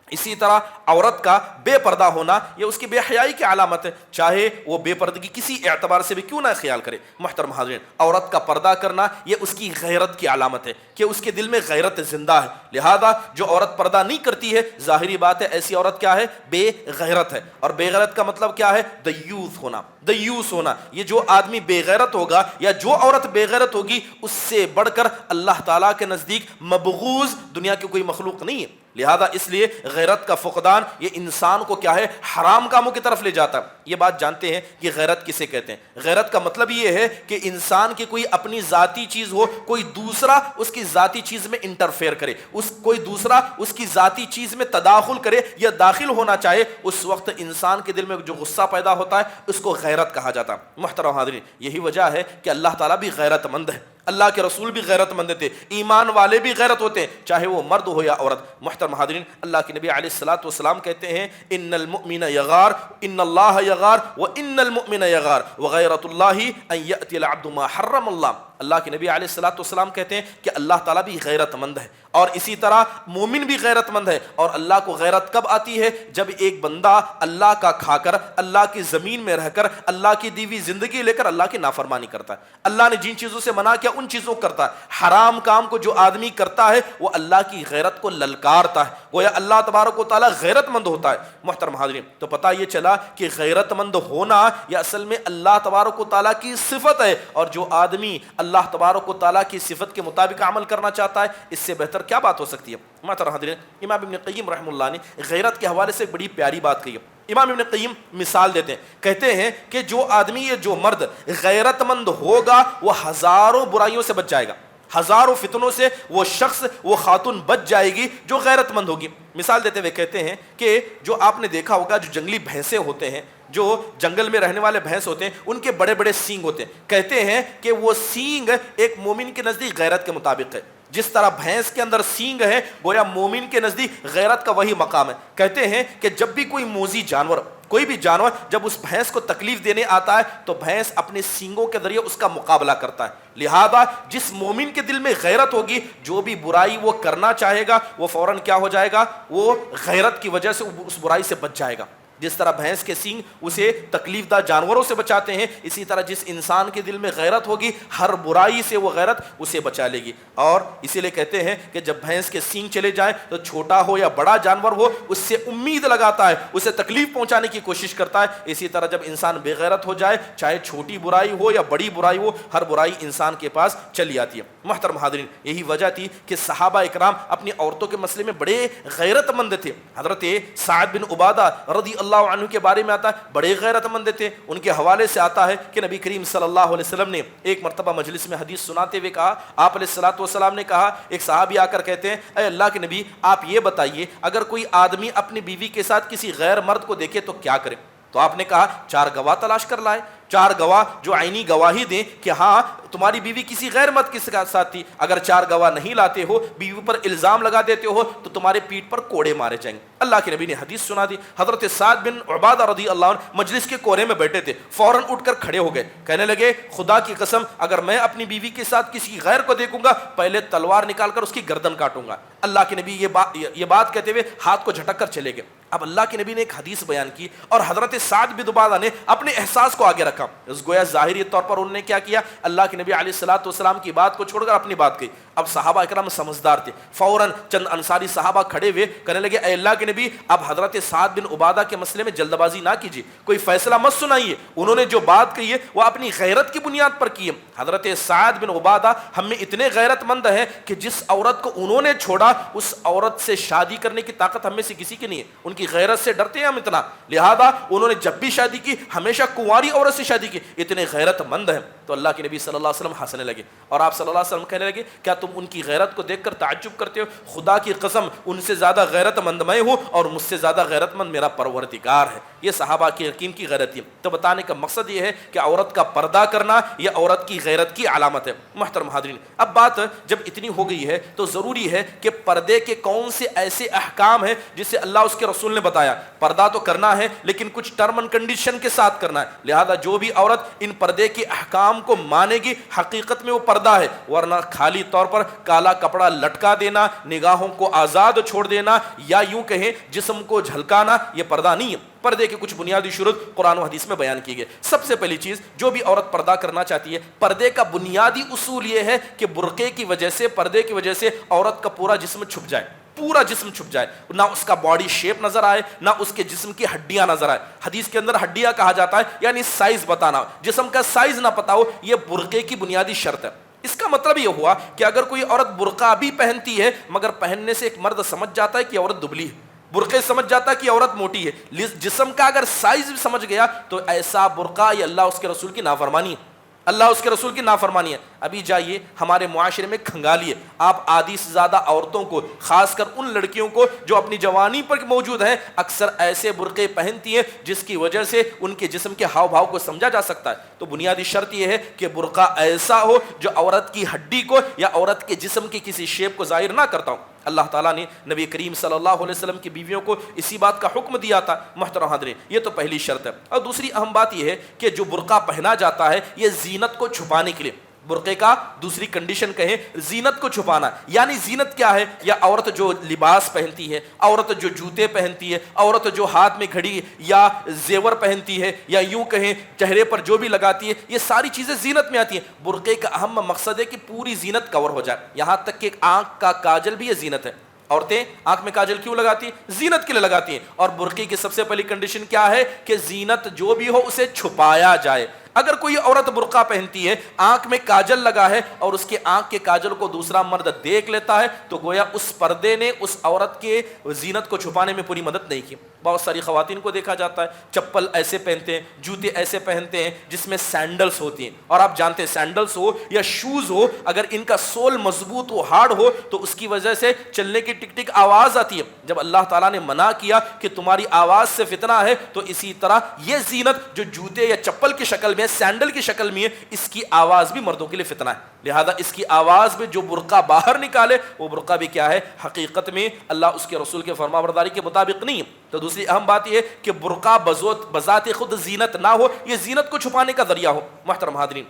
اسی طرح عورت کا بے پردہ ہونا یہ اس کی بے حیائی کی علامت ہے، چاہے وہ بے پردگی کسی اعتبار سے بھی کیوں نہ خیال کرے۔ محترم حاضرین، عورت کا پردہ کرنا یہ اس کی غیرت کی علامت ہے کہ اس کے دل میں غیرت زندہ ہے، لہذا جو عورت پردہ نہیں کرتی ہے ظاہری بات ہے ایسی عورت کیا ہے؟ بے غیرت ہے۔ اور بے غیرت کا مطلب کیا ہے؟ دیوث ہونا، دیوث ہونا۔ یہ جو آدمی بے غیرت ہوگا یا جو عورت بے غیرت ہوگی اس سے بڑھ کر اللہ تعالیٰ کے نزدیک مبغوض دنیا کی کوئی مخلوق نہیں ہے۔ لہذا اس لیے غیرت کا فقدان یہ انسان کو کیا ہے؟ حرام کاموں کی طرف لے جاتا ہے۔ یہ بات جانتے ہیں کہ غیرت کسے کہتے ہیں؟ غیرت کا مطلب یہ ہے کہ انسان کی کوئی اپنی ذاتی چیز ہو، کوئی دوسرا اس کی ذاتی چیز میں انٹرفیئر کرے، کوئی دوسرا اس کی ذاتی چیز میں تداخل کرے یا داخل ہونا چاہے، اس وقت انسان کے دل میں جو غصہ پیدا ہوتا ہے اس کو غیرت کہا جاتا ہے۔ محترم حاضرین، یہی وجہ ہے کہ اللہ تعالیٰ بھی غیرت مند ہے، اللہ کے رسول بھی غیرت مند تھے، ایمان والے بھی غیرت ہوتے ہیں، چاہے وہ مرد ہو یا عورت۔ محترم حاضرین، اللہ کے نبی علیہ الصلوۃ والسلام کہتے ہیں ان المؤمن یغار ان اللہ یغار وان المؤمن یغار وغیرۃ اللہ ان یأتی العبد ما حرم اللہ۔ اللہ کے نبی علیہ الصلوۃ والسلام کہتے ہیں کہ اللہ تعالیٰ بھی غیرت مند ہے، اور اسی طرح مومن بھی غیرت مند ہے۔ اور اللہ کو غیرت کب آتی ہے؟ جب ایک بندہ اللہ کا کھا کر، اللہ کی زمین میں رہ کر، اللہ کی دی ہوئی زندگی لے کر اللہ کی نافرمانی کرتا ہے، اللہ نے جن چیزوں سے منع کیا ان چیزوں کو کرتا ہے۔ حرام کام کو جو آدمی کرتا ہے وہ اللہ کی غیرت کو للکارتا ہے، گویا اللہ تبارک و تعالیٰ غیرت مند ہوتا ہے۔ محترم حاضرین، تو پتہ یہ چلا کہ غیرت مند ہونا یہ اصل میں اللہ تبارک و تعالیٰ کی صفت ہے، اور جو آدمی اللہ تبارک و تعالیٰ کی صفت کے مطابق عمل کرنا چاہتا ہے اس سے بہتر کیا بات ہو سکتی ہے؟ محترم حاضرین، امام ابن قیم رحمہ اللہ نے غیرت کے حوالے سے ایک بڑی پیاری بات کہی ہے۔ امام ابن قیم مثال دیتے ہیں، کہتے ہیں کہ جو آدمی جو مرد غیرت مند ہوگا وہ ہزاروں برائیوں سے بچ جائے گا، ہزاروں فتنوں سے وہ شخص، وہ خاتون بچ جائے گی جو غیرت مند ہوگی۔ مثال دیتے ہوئے کہتے ہیں کہ جو آپ نے دیکھا ہوگا جو جنگلی بھینسیں ہوتے ہیں، جو جنگل میں رہنے والے بھینس ہوتے ہیں، ان کے بڑے بڑے سینگ ہوتے ہیں، کہتے ہیں کہ وہ سینگ ایک مومن کے نزدیک غیرت کے مطابق ہے۔ جس طرح بھینس کے اندر سینگ ہے گویا مومن کے نزدیک غیرت کا وہی مقام ہے۔ کہتے ہیں کہ جب بھی کوئی موذی جانور، کوئی بھی جانور جب اس بھینس کو تکلیف دینے آتا ہے تو بھینس اپنے سینگوں کے ذریعے اس کا مقابلہ کرتا ہے۔ لہذا جس مومن کے دل میں غیرت ہوگی، جو بھی برائی وہ کرنا چاہے گا وہ فوراً کیا ہو جائے گا؟ وہ غیرت کی وجہ سے اس برائی سے بچ جائے گا۔ جس طرح بھینس کے سینگ اسے تکلیف دہ جانوروں سے بچاتے ہیں، اسی طرح جس انسان کے دل میں غیرت ہوگی ہر برائی سے وہ غیرت اسے بچا لے گی. اور اسی لیے کہتے ہیں کہ جب بھینس کے سینگ چلے جائیں تو چھوٹا ہو یا بڑا جانور ہو اس سے امید لگاتا ہے، اسے تکلیف پہنچانے کی کوشش کرتا ہے. اسی طرح جب انسان بے غیرت ہو جائے، چاہے چھوٹی برائی ہو یا بڑی برائی ہو، ہر برائی انسان کے پاس چلی آتی ہے. محترم حاضرین، یہی وجہ تھی کہ صحابہ اکرام اپنی عورتوں کے مسئلے میں بڑے غیرت مند تھے. حضرت سعد بن عبادہ رضی اللہ عنہ کے بارے میں آتا ہے بڑے غیرت مند تھے. ان کے حوالے سے آتا ہے کہ نبی کریم صلی اللہ علیہ وسلم نے ایک مرتبہ مجلس میں حدیث سناتے ہوئے کہا، آپ علیہ الصلوۃ والسلام نے کہا، ایک صحابی آ کر کہتے ہیں اے اللہ کے نبی آپ یہ بتائیے اگر کوئی آدمی اپنی بیوی کے ساتھ کسی غیر مرد کو دیکھے تو کیا کرے؟ تو آپ نے کہا 4 گواہ تلاش کر لائے، 4 گواہ جو عینی گواہی دیں کہ ہاں تمہاری بیوی کسی غیر مرد کے ساتھ تھی. اگر 4 گواہ نہیں لاتے ہو، بیوی پر الزام لگا دیتے ہو تو تمہارے پیٹھ پر کوڑے مارے جائیں گے. اللہ کے نبی نے حدیث سنا دی. حضرت سعد بن عبادہ رضی اللہ عنہ مجلس کے کونے میں بیٹھے تھے، فوراً اٹھ کر کھڑے ہو گئے، کہنے لگے خدا کی قسم اگر میں اپنی بیوی کے ساتھ کسی غیر کو دیکھوں گا پہلے تلوار نکال کر اس کی گردن کاٹوں گا. اللہ کے نبی یہ بات کہتے ہوئے ہاتھ کو جھٹک کر چلے گئے. اب اللہ کے نبی نے ایک حدیث بیان کی اور حضرت سعد بن عبادہ نے اپنے احساس کو آگے رکھا. اس گویا ظاہری طور پر انہوں نے کیا کیا، اللہ کے نبی علیہ الصلوۃ والسلام کی بات کو چھوڑ کر اپنی بات کہی. اب صحابہ اکرام سمجھدار تھے، فوراً چند انصاری صحابہ کھڑے ہوئے کہنے لگے اے اللہ کے نبی اب حضرت سعد بن عبادہ کے مسئلے میں جلد بازی نہ کیجیے، کوئی فیصلہ مت سنائیے. انہوں نے جو بات کہی ہے وہ اپنی غیرت کی بنیاد پر کی ہے. حضرت سعد بن عبادہ ہم میں اتنے غیرت مند ہیں کہ جس عورت کو انہوں نے چھوڑا اس عورت سے شادی کرنے کی طاقت ہم میں سے کسی کی نہیں ہے. ان کی غیرت سے ڈرتے ہیں ہم اتنا، لہذا انہوں نے جب بھی شادی کی ہمیشہ کنواری عورت سے شادی کی. اتنے غیرت مند ہیں. تو اللہ کے نبی صلی اللہ علیہ وسلم ہنسنے لگے اور آپ صلی اللہ علیہ وسلم کہنے لگے کیا تم ان کی غیرت کو دیکھ کر تعجب کرتے ہو؟ خدا کی قسم ان سے زیادہ غیرت مند میں ہوں اور مجھ سے زیادہ غیرت مند میرا پروردگار ہے. یہ صحابہ کی یقین کی غیرت ہے. تو بتانے کا مقصد یہ ہے کہ عورت کا پردہ کرنا یہ عورت کی غیرت کی علامت ہے. محترم حاضرین، اب بات جب اتنی ہو گئی ہے تو ضروری ہے کہ پردے کے کون سے ایسے احکام ہیں جسے اللہ اس کے رسول نے بتایا. پردہ تو کرنا ہے لیکن کچھ ٹرم اینڈ کنڈیشن کے ساتھ کرنا ہے. لہذا جو بھی عورت ان پردے کے احکام کو مانے گی حقیقت میں وہ پردہ ہے، ورنہ خالی طور پر کالا کپڑا لٹکا دینا، نگاہوں کو آزاد چھوڑ دینا یا یوں کہیں جسم کو جھلکانا یہ پردہ نہیں ہے. پردے کے کچھ بنیادی شروط قرآن و حدیث میں بیان کی گئے. سب سے پہلی چیز جو بھی عورت پردہ کرنا چاہتی ہے، پردے کا بنیادی اصول یہ ہے کہ برقعے کی وجہ سے، پردے کی وجہ سے عورت کا پورا جسم چھپ جائے، پورا جسم چھپ جائے، نہ اس کا باڈی شیپ نظر آئے نہ اس کے جسم کی ہڈیاں نظر آئے. حدیث کے اندر ہڈیاں کہا جاتا ہے یعنی سائز بتانا، جسم کا سائز نہ پتا ہو، یہ برقعے کی بنیادی شرط ہے. اس کا مطلب یہ ہوا کہ اگر کوئی عورت برقع بھی پہنتی ہے مگر پہننے سے ایک مرد سمجھ جاتا ہے کہ عورت دبلی ہے، برقعے سمجھ جاتا ہے کہ عورت موٹی ہے، جسم کا اگر سائز بھی سمجھ گیا تو ایسا برقع یہ اللہ اس کے رسول کی نافرمانی ہے، اللہ اس کے رسول کی نافرمانی ہے. ابھی جائیے ہمارے معاشرے میں کھنگالیے آپ آدھی سے زیادہ عورتوں کو، خاص کر ان لڑکیوں کو جو اپنی جوانی پر موجود ہیں، اکثر ایسے برقعے پہنتی ہیں جس کی وجہ سے ان کے جسم کے ہاؤ بھاؤ کو سمجھا جا سکتا ہے. تو بنیادی شرط یہ ہے کہ برقع ایسا ہو جو عورت کی ہڈی کو یا عورت کے جسم کی کسی شیپ کو ظاہر نہ کرتا ہوں. اللہ تعالیٰ نے نبی کریم صلی اللہ علیہ وسلم کی بیویوں کو اسی بات کا حکم دیا تھا. محترم حاضرین، یہ تو پہلی شرط ہے. اور دوسری اہم بات یہ ہے کہ جو برقع پہنا جاتا ہے یہ زینت کو چھپانے کے لیے. برقعے کا دوسری کنڈیشن کہیں زینت کو چھپانا، یعنی زینت کیا ہے؟ یا عورت جو لباس پہنتی ہے، عورت جو جوتے پہنتی ہے، عورت جو ہاتھ میں گھڑی یا زیور پہنتی ہے یا یوں کہیں چہرے پر جو بھی لگاتی ہے، یہ ساری چیزیں زینت میں آتی ہیں. برقعے کا اہم مقصد ہے کہ پوری زینت کور ہو جائے، یہاں تک کہ آنکھ کا کاجل بھی یہ زینت ہے. عورتیں آنکھ میں کاجل کیوں لگاتی ہیں؟ زینت کے لیے لگاتی ہیں. اور برقعے کی سب سے پہلی کنڈیشن کیا ہے کہ زینت جو بھی ہو اسے چھپایا جائے. اگر کوئی عورت برقع پہنتی ہے، آنکھ میں کاجل لگا ہے اور اس کے آنکھ کے کاجل کو دوسرا مرد دیکھ لیتا ہے تو گویا اس پردے نے اس عورت کے زینت کو چھپانے میں پوری مدد نہیں کی. بہت ساری خواتین کو دیکھا جاتا ہے چپل ایسے پہنتے ہیں، جوتے ایسے پہنتے ہیں جس میں سینڈلز ہوتی ہیں، اور آپ جانتے ہیں سینڈلز ہو یا شوز ہو اگر ان کا سول مضبوط ہو، ہارڈ ہو تو اس کی وجہ سے چلنے کی ٹک ٹک آواز آتی ہے. جب اللہ تعالیٰ نے منع کیا کہ تمہاری آواز سے فتنہ ہے، تو اسی طرح یہ زینت جو جوتے یا چپل کی شکل میں، سینڈل کی شکل میں ہے، اس کی آواز بھی مردوں کے لیے فتنہ ہے. لہذا اس کی آواز میں جو برقع باہر نکالے وہ برقع بھی کیا ہے؟ حقیقت میں اللہ اس کے رسول کے فرما برداری کے مطابق نہیں. تو دوسری اہم بات یہ ہے کہ برقع بذات خود زینت نہ ہو، یہ زینت کو چھپانے کا ذریعہ ہو. محترم حاضرین،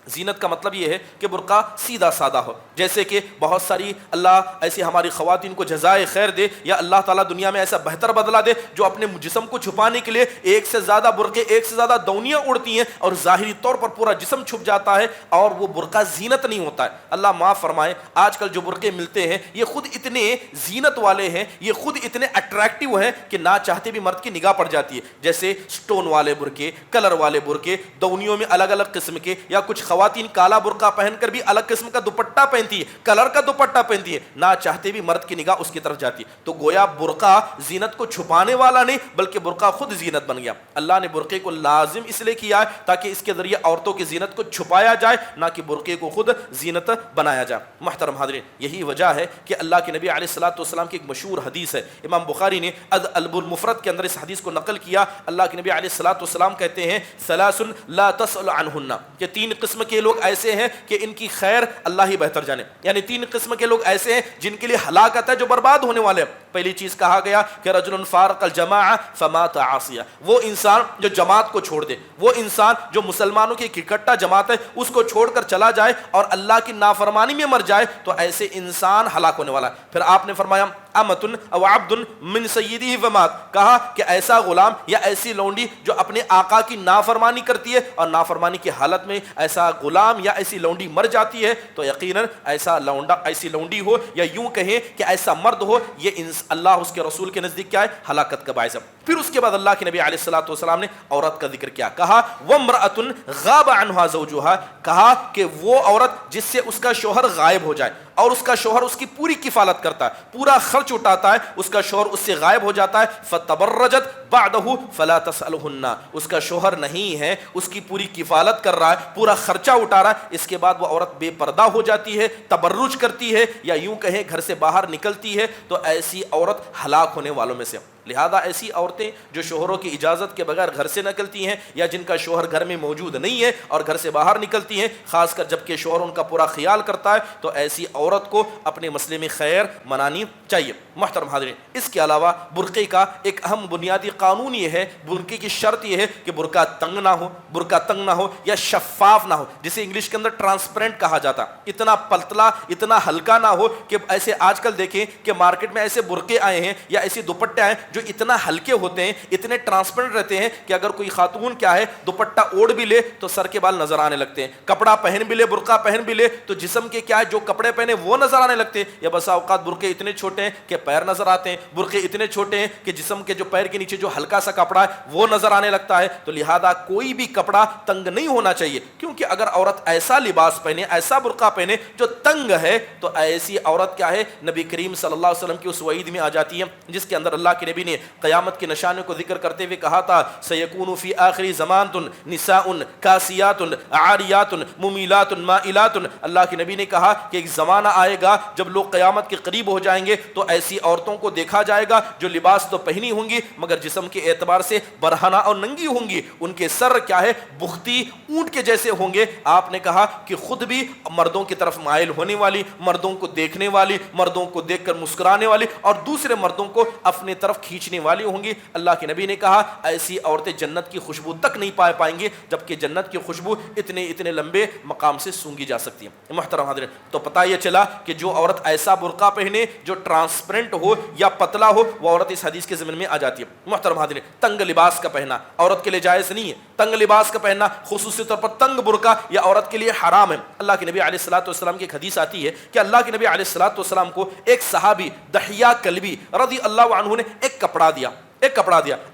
زینت کا مطلب یہ ہے کہ برقع سیدھا سادہ ہو، جیسے کہ بہت ساری اللہ ایسی ہماری خواتین کو جزائے خیر دے، یا اللہ تعالیٰ دنیا میں ایسا بہتر بدلہ دے جو اپنے جسم کو چھپانے کے لیے ایک سے زیادہ برقعے، ایک سے زیادہ دونیاں اڑتی ہیں اور ظاہری طور پر پورا جسم چھپ جاتا ہے، اور وہ برقع زینت نہیں ہوتا ہے۔ اللہ معاف فرمائے، آج کل جو برقعے ملتے ہیں یہ خود اتنے زینت والے ہیں، یہ خود اتنے اٹریکٹیو ہیں کہ نہ چاہتے بھی مرد کی نگاہ پڑ جاتی ہے، جیسے سٹون والے برقعے، کلر والے برقعے، دونیوں میں الگ الگ قسم کے، یا کچھ خواتین کالا برقع پہن کر بھی الگ قسم کا دوپٹہ پہنتی ہے، کلر کا دوپٹہ پہنتی ہے، نہ چاہتے بھی مرد کی نگاہ اس کی طرف جاتی ہے۔ تو گویا برقع زینت کو چھپانے والا نہیں بلکہ برقع خود زینت بن گیا۔ اللہ نے برقعے کو لازم اس لیے کیا ہے تاکہ اس کے ذریعے عورتوں کی زینت کو چھپایا جائے، نہ کہ برقعے کو خود زینت بنایا جائے۔ محترم حاضرین، یہی وجہ ہے کہ اللہ کے نبی علیہ الصلوۃ والسلام کی ایک مشہور حدیث ہے، امام بخاری نے الادب المفرد کے اندر اس حدیث کو نقل کیا۔ اللہ کے نبی علیہ الصلوۃ والسلام کہتے ہیں ثلاث لا تسأل عنہن، کہ تین قسم کے لوگ ایسے ہیں کہ ان کی خیر اللہ ہی بہتر جانے، یعنی تین قسم کے لوگ ایسے ہیں جن کے لیے ہلاکت ہے، جو برباد ہونے والے ہیں۔ پہلی چیز کہا گیا کہ رجل فارق الجماعہ فمات عاصیا، وہ انسان جو جماعت کو چھوڑ دے، وہ انسان جو مسلمانوں کی ایک اکٹھا جماعت ہے اس کو چھوڑ کر چلا جائے اور اللہ کی نافرمانی میں مر جائے تو ایسے انسان ہلاک ہونے والا ہے۔ پھر آپ نے فرمایا امتن او عبد من سیدہ ومات، کہا کہ ایسا غلام یا ایسی لونڈی جو اپنے آقا کی نافرمانی کرتی ہے اور نافرمانی کی حالت میں ایسا غلام یا ایسی لونڈی مر جاتی ہے تو یقیناً ایسا لونڈا، ایسی لونڈی ہو یا یوں کہیں کہ ایسا مرد ہو، یہ اللہ اس کے رسول کے نزدیک کیا ہے؟ ہلاکت کا باعث ہے۔ پھر اس کے بعد اللہ کے نبی علیہ الصلوۃ والسلام نے عورت کا ذکر کیا، کہا وامرأۃ غاب عنہا زوجہا، کہا کہ وہ عورت جس سے اس کا شوہر غائب ہو جائے اور اس کا شوہر اس کی پوری کفالت کرتا ہے، پورا خرچ اٹھاتا ہے، اس کا شوہر اس سے غائب ہو جاتا ہے، فتبرجت بعدہ فلا تسألہن، اس کا شوہر نہیں ہے، اس کی پوری کفالت کر رہا ہے، پورا خرچہ اٹھا رہا ہے، اس کے بعد وہ عورت بے پردہ ہو جاتی ہے، تبرج کرتی ہے، یا یوں کہیں گھر سے باہر نکلتی ہے، تو ایسی عورت ہلاک ہونے والوں میں سے۔ لہذا ایسی عورتیں جو شوہروں کی اجازت کے بغیر گھر سے نکلتی ہیں یا جن کا شوہر گھر میں موجود نہیں ہے اور گھر سے باہر نکلتی ہیں، خاص کر جب کہ شوہر ان کا پورا خیال کرتا ہے، تو ایسی عورت کو اپنے مسئلے میں خیر منانی چاہیے۔ محترم حاضرین، اس کے علاوہ برقعے کا ایک اہم بنیادی قانون یہ ہے، برقعے کی شرط یہ ہے کہ برقع تنگ نہ ہو، برقع تنگ نہ ہو یا شفاف نہ ہو، جسے انگلش کے اندر ٹرانسپیرنٹ کہا جاتا، اتنا پتلا، اتنا ہلکا نہ ہو کہ ایسے آج کل دیکھیں کہ مارکیٹ میں ایسے برقعے آئے ہیں یا ایسے دوپٹے آئے ہیں جو اتنا ہلکے ہوتے ہیں، اتنے ٹرانسپیرنٹ رہتے ہیں کہ اگر کوئی خاتون کیا ہے دوپٹہ اوڑھ بھی لے تو سر کے بال نظر آنے لگتے ہیں، کپڑا پہن بھی لے، برقع پہن بھی لے تو جسم کے کیا ہے جو کپڑے پہنے وہ نظر آنے لگتے ہیں، یا بسا اوقات برقعے اتنے چھوٹے ہیں کہ پیر نظر آتے ہیں، برقعے اتنے چھوٹے ہیں کہ جسم کے جو پیر کے نیچے جو ہلکا سا کپڑا ہے وہ نظر آنے لگتا ہے۔ تو لہذا کوئی بھی کپڑا تنگ نہیں ہونا چاہیے، کیونکہ اگر عورت ایسا لباس پہنے، ایسا برقع پہنے جو تنگ ہے تو ایسی عورت کیا ہے؟ نبی کریم صلی اللہ علیہ وسلم کی اس وعید میں آ جاتی ہے جس کے اندر اللہ کے نبی نے قیامت کے نشانوں کو ذکر کرتے ہوئے کہا تھا سیکون فی آخری زمان نساء کاسیات عاریات ممیلات مائلات۔ اللہ کے نبی نے کہا کہ ایک زمانہ آئے گا جب لوگ قیامت کے قریب ہو جائیں گے تو ایسی عورتوں کو دیکھا جائے گا جو لباس تو پہنی ہوں گی مگر جسم کے اعتبار سے برہنہ اور ننگی ہوں گی، ان کے سر کیا ہے؟ بختی اونٹ کے جیسے ہوں گے۔ آپ نے کہا کہ خود بھی مردوں کی طرف مائل ہونے والی، مردوں کو دیکھنے والی، مردوں کو دیکھ کر مسکرانے والی اور دوسرے مردوں کو اپنی طرف کھینچنے والی ہوں گی۔ اللہ کے نبی نے کہا ایسی عورتیں جنت کی خوشبو تک نہیں پائیں گی، جبکہ جنت کی خوشبو اتنے لمبے مقام سے سونگی جا سکتی ہے۔ محترم حضرت، تو پتہ یہ چلا کہ جو عورت ایسا برقع پہنے جو ٹرانسپیرنٹ ہو یا پتلا ہو وہ عورت اس حدیث کے ضمن میں آ جاتی ہے۔ محترم حضرت، تنگ لباس کا پہننا عورت کے لیے جائز نہیں ہے، تنگ لباس کا پہننا خصوصی طور پر تنگ برقع یا عورت کے لیے حرام ہے۔ اللہ کے نبی علیہ الصلوۃ والسلام کی ایک حدیث آتی ہے کہ اللہ کے نبی علیہ الصلوۃ والسلام کو ایک صحابی دحیہ کلبی رضی اللہ عنہ نے ایک کپڑا دیا،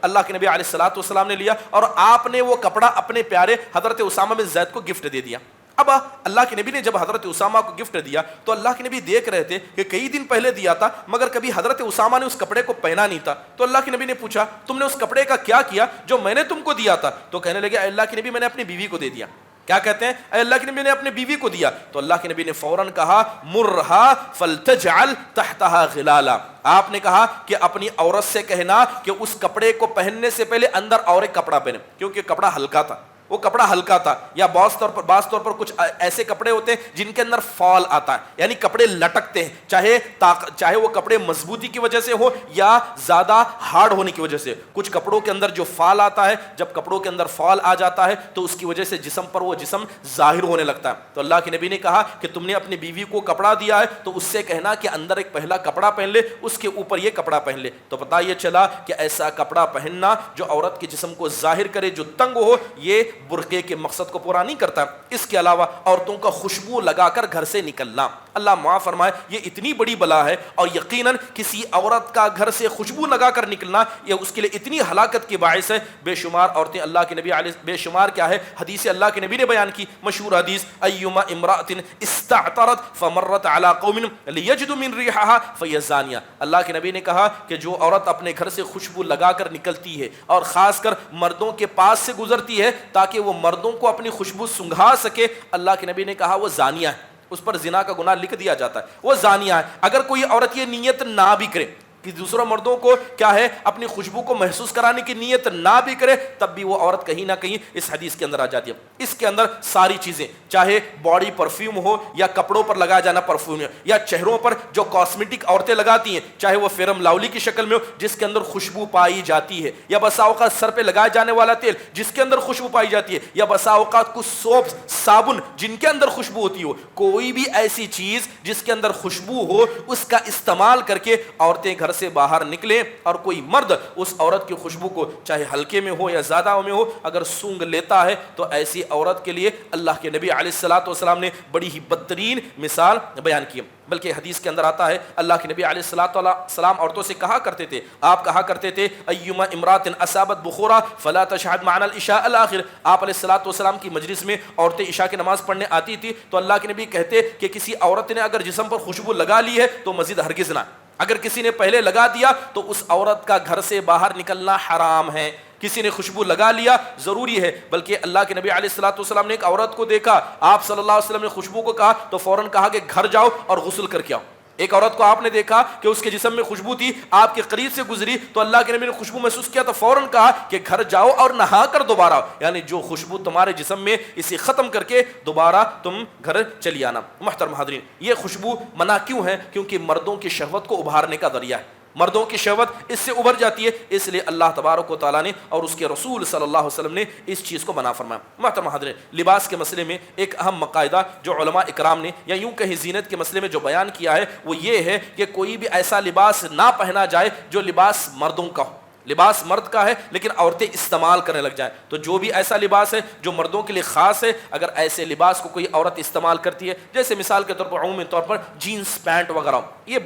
اللہ کے نبی علیہ الصلوۃ والسلام نے لیا اور آپ نے وہ کپڑا اپنے پیارے حضرت اسامہ بن زید کو گفٹ دے دیا۔ اب اللہ کے نبی نے جب حضرت اسامہ کو گفٹ دیا تو اللہ کے نبی دیکھ رہے تھے کہ کئی دن پہلے دیا تھا مگر کبھی حضرت اسامہ نے اس کپڑے کو پہنا نہیں تھا، تو اللہ کے نبی نے پوچھا تم نے اس کپڑے کا کیا کیا جو میں نے تم کو دیا تھا؟ تو کہنے لگے اے اللہ کے نبی میں نے اپنی بیوی کو دے دیا۔ کیا کہتے ہیں؟ اے اللہ کے نبی نے اپنی بیوی کو دیا۔ تو اللہ کے نبی نے فوراً کہا مرہا فلتجعل تحتہا غلالا، آپ نے کہا کہ اپنی عورت سے کہنا کہ اس کپڑے کو پہننے سے پہلے اندر اور ایک کپڑا پہنے، کیونکہ کپڑا ہلکا تھا، وہ کپڑا ہلکا تھا، یا بعض طور پر کچھ ایسے کپڑے ہوتے ہیں جن کے اندر فال آتا ہے، یعنی کپڑے لٹکتے ہیں، چاہے وہ کپڑے مضبوطی کی وجہ سے ہو یا زیادہ ہارڈ ہونے کی وجہ سے۔ کچھ کپڑوں کے اندر جو فال آتا ہے، جب کپڑوں کے اندر فال آ جاتا ہے تو اس کی وجہ سے جسم پر وہ جسم ظاہر ہونے لگتا ہے۔ تو اللہ کے نبی نے کہا کہ تم نے اپنی بیوی کو کپڑا دیا ہے تو اس سے کہنا کہ اندر ایک پہلا کپڑا پہن لے، اس کے اوپر یہ کپڑا پہن لے۔ تو پتہ یہ چلا کہ ایسا کپڑا پہننا جو عورت کے جسم کو ظاہر کرے، جو تنگ ہو، یہ برقعے کے مقصد کو پورا نہیں کرتا۔ اس کے علاوہ عورتوں کا خوشبو لگا کر گھر سے نکلنا، اللہ معاف فرمائے، یہ اتنی بڑی بلا ہے، اور یقیناً کسی عورت کا گھر سے خوشبو لگا کر نکلنا یہ اس کے لیے اتنی ہلاکت کی باعث ہے۔ بے شمار عورتیں اللہ کے نبی علیہ بے شمار کیا ہے حدیث اللہ کے نبی نے بیان کی، مشہور حدیث ایما امرأۃ استعطرت فمرت علی قوم لیجدوا من ریحها فہی زانیہ۔ اللہ کے نبی نے کہا کہ جو عورت اپنے گھر سے خوشبو لگا کر نکلتی ہے اور خاص کر مردوں کے پاس سے گزرتی ہے تاکہ وہ مردوں کو اپنی خوشبو سنگھا سکے، اللہ کے نبی نے کہا وہ زانیہ ہے، اس پر زنا کا گناہ لکھ دیا جاتا ہے، وہ زانیہ ہے۔ اگر کوئی عورت یہ نیت نہ بھی کرے کہ دوسروں مردوں کو کیا ہے اپنی خوشبو کو محسوس کرانے کی نیت نہ بھی کرے، تب بھی وہ عورت کہیں نہ کہیں اس حدیث کے اندر آ جاتی ہے۔ اس کے اندر ساری چیزیں، چاہے باڈی پرفیوم ہو یا کپڑوں پر لگایا جانا پرفیوم ہو، یا چہروں پر جو کاسمیٹک عورتیں لگاتی ہیں، چاہے وہ فیرم لاولی کی شکل میں ہو جس کے اندر خوشبو پائی جاتی ہے، یا بسا اوقات سر پہ لگائے جانے والا تیل جس کے اندر خوشبو پائی جاتی ہے، یا بسا اوقات کچھ سوپ صابن جن کے اندر خوشبو ہوتی ہو، کوئی بھی ایسی چیز جس کے اندر خوشبو ہو اس کا استعمال کر کے عورتیں گھر سے باہر نکلیں، اور کوئی مرد اس عورت کی خوشبو کو چاہے ہلکے میں ہو یا زیادہ میں ہو اگر سونگ لیتا ہے تو ایسی عورت کے لیے اللہ کے نبی علیہ الصلوۃ والسلام نے بڑی ہی بدترین مثال بیان کی۔ بلکہ حدیث کے اندر آتا ہے اللہ کے نبی علیہ الصلوۃ والسلام عورتوں سے کہا کرتے تھے، آپ کہا کرتے تھے ایما امرات اصابت بخورا فلا تشهد معنا العشاء الاخر۔ آپ علیہ الصلوۃ والسلام کی مجلس میں عورتیں عشاء کی نماز پڑھنے آتی تھی تو اللہ کے نبی کہتے کہ کسی عورت نے اگر جسم پر خوشبو لگا لی ہے تو مزید ہرگز نہ، اگر کسی نے پہلے لگا دیا تو اس عورت کا گھر سے باہر نکلنا حرام ہے۔ کسی نے خوشبو لگا لیا ضروری ہے، بلکہ اللہ کے نبی علیہ الصلوۃ والسلام نے ایک عورت کو دیکھا، آپ صلی اللہ علیہ وسلم نے خوشبو کو کہا تو فوراً کہا کہ گھر جاؤ اور غسل کر کے آؤ۔ ایک عورت کو آپ نے دیکھا کہ اس کے جسم میں خوشبو تھی، آپ کے قریب سے گزری تو اللہ کے نبی نے خوشبو محسوس کیا تو فوراً کہا کہ گھر جاؤ اور نہا کر دوبارہ آؤ، یعنی جو خوشبو تمہارے جسم میں اسے ختم کر کے دوبارہ تم گھر چلی آنا۔ محترم حاضرین، یہ خوشبو منع کیوں ہے؟ کیونکہ مردوں کی شہوت کو ابھارنے کا ذریعہ ہے، مردوں کی شہوت اس سے ابھر جاتی ہے، اس لیے اللہ تبارک و تعالیٰ نے اور اس کے رسول صلی اللہ علیہ وسلم نے اس چیز کو منع فرمایا۔ محترم حاضرین، لباس کے مسئلے میں ایک اہم مقاعدہ جو علماء اکرام نے یا یوں کہیں زینت کے مسئلے میں جو بیان کیا ہے وہ یہ ہے کہ کوئی بھی ایسا لباس نہ پہنا جائے جو لباس مردوں کا ہو۔ لباس مرد کا ہے لیکن عورتیں استعمال کرنے لگ جائیں، تو جو بھی ایسا لباس ہے جو مردوں کے لیے خاص ہے، اگر ایسے لباس کو کوئی عورت استعمال کرتی ہے، جیسے مثال کے طور پر عمومی طور پر جینس پینٹ وغیرہ، یہ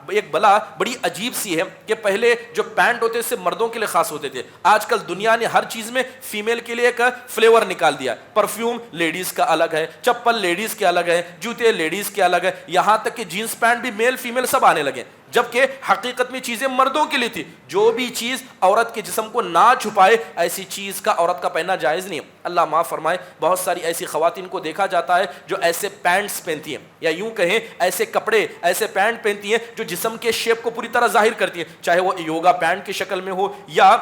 ایک بلا بڑی عجیب سی ہے کہ پہلے جو پینٹ ہوتے تھے مردوں کے لیے خاص ہوتے تھے، آج کل دنیا نے ہر چیز میں فیمیل کے لیے ایک فلیور نکال دیا، پرفیوم لیڈیز کا الگ ہے، چپل لیڈیز کے الگ ہے، جوتے لیڈیز کے الگ ہے، یہاں تک کہ جینس پینٹ بھی میل فیمیل سب آنے لگے، جبکہ حقیقت میں چیزیں مردوں کے لیے تھی۔ جو بھی چیز عورت کے جسم کو نہ چھپائے ایسی چیز کا عورت کا پہننا جائز نہیں ہے۔ اللہ معاف فرمائے، بہت ساری ایسی خواتین کو دیکھا جاتا ہے جو ایسے پینٹس پہنتی ہیں یا یوں کہیں ایسے کپڑے ایسے پینٹ پہنتی ہیں جو جسم کے شیپ کو پوری طرح ظاہر کرتی ہیں، چاہے وہ یوگا پینٹ کی شکل میں ہو یا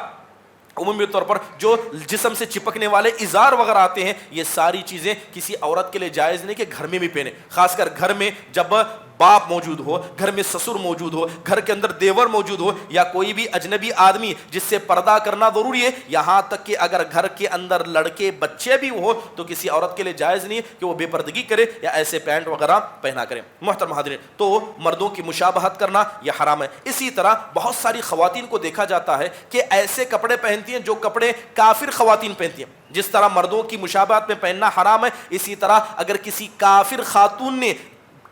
عمومی طور پر جو جسم سے چپکنے والے ازار وغیرہ آتے ہیں، یہ ساری چیزیں کسی عورت کے لیے جائز نہیں کہ گھر میں بھی پہنے، خاص کر گھر میں جب باپ موجود ہو، گھر میں سسر موجود ہو، گھر کے اندر دیور موجود ہو یا کوئی بھی اجنبی آدمی جس سے پردہ کرنا ضروری ہے، یہاں تک کہ اگر گھر کے اندر لڑکے بچے بھی ہو تو کسی عورت کے لیے جائز نہیں کہ وہ بے پردگی کرے یا ایسے پینٹ وغیرہ پہنا کرے۔ محترم حاضرین، تو مردوں کی مشابہت کرنا یہ حرام ہے۔ اسی طرح بہت ساری خواتین کو دیکھا جاتا ہے کہ ایسے کپڑے پہنتی ہیں جو کپڑے کافر خواتین پہنتی ہیں۔ جس طرح مردوں کی مشابہت میں پہننا حرام ہے، اسی طرح اگر کسی کافر خاتون نے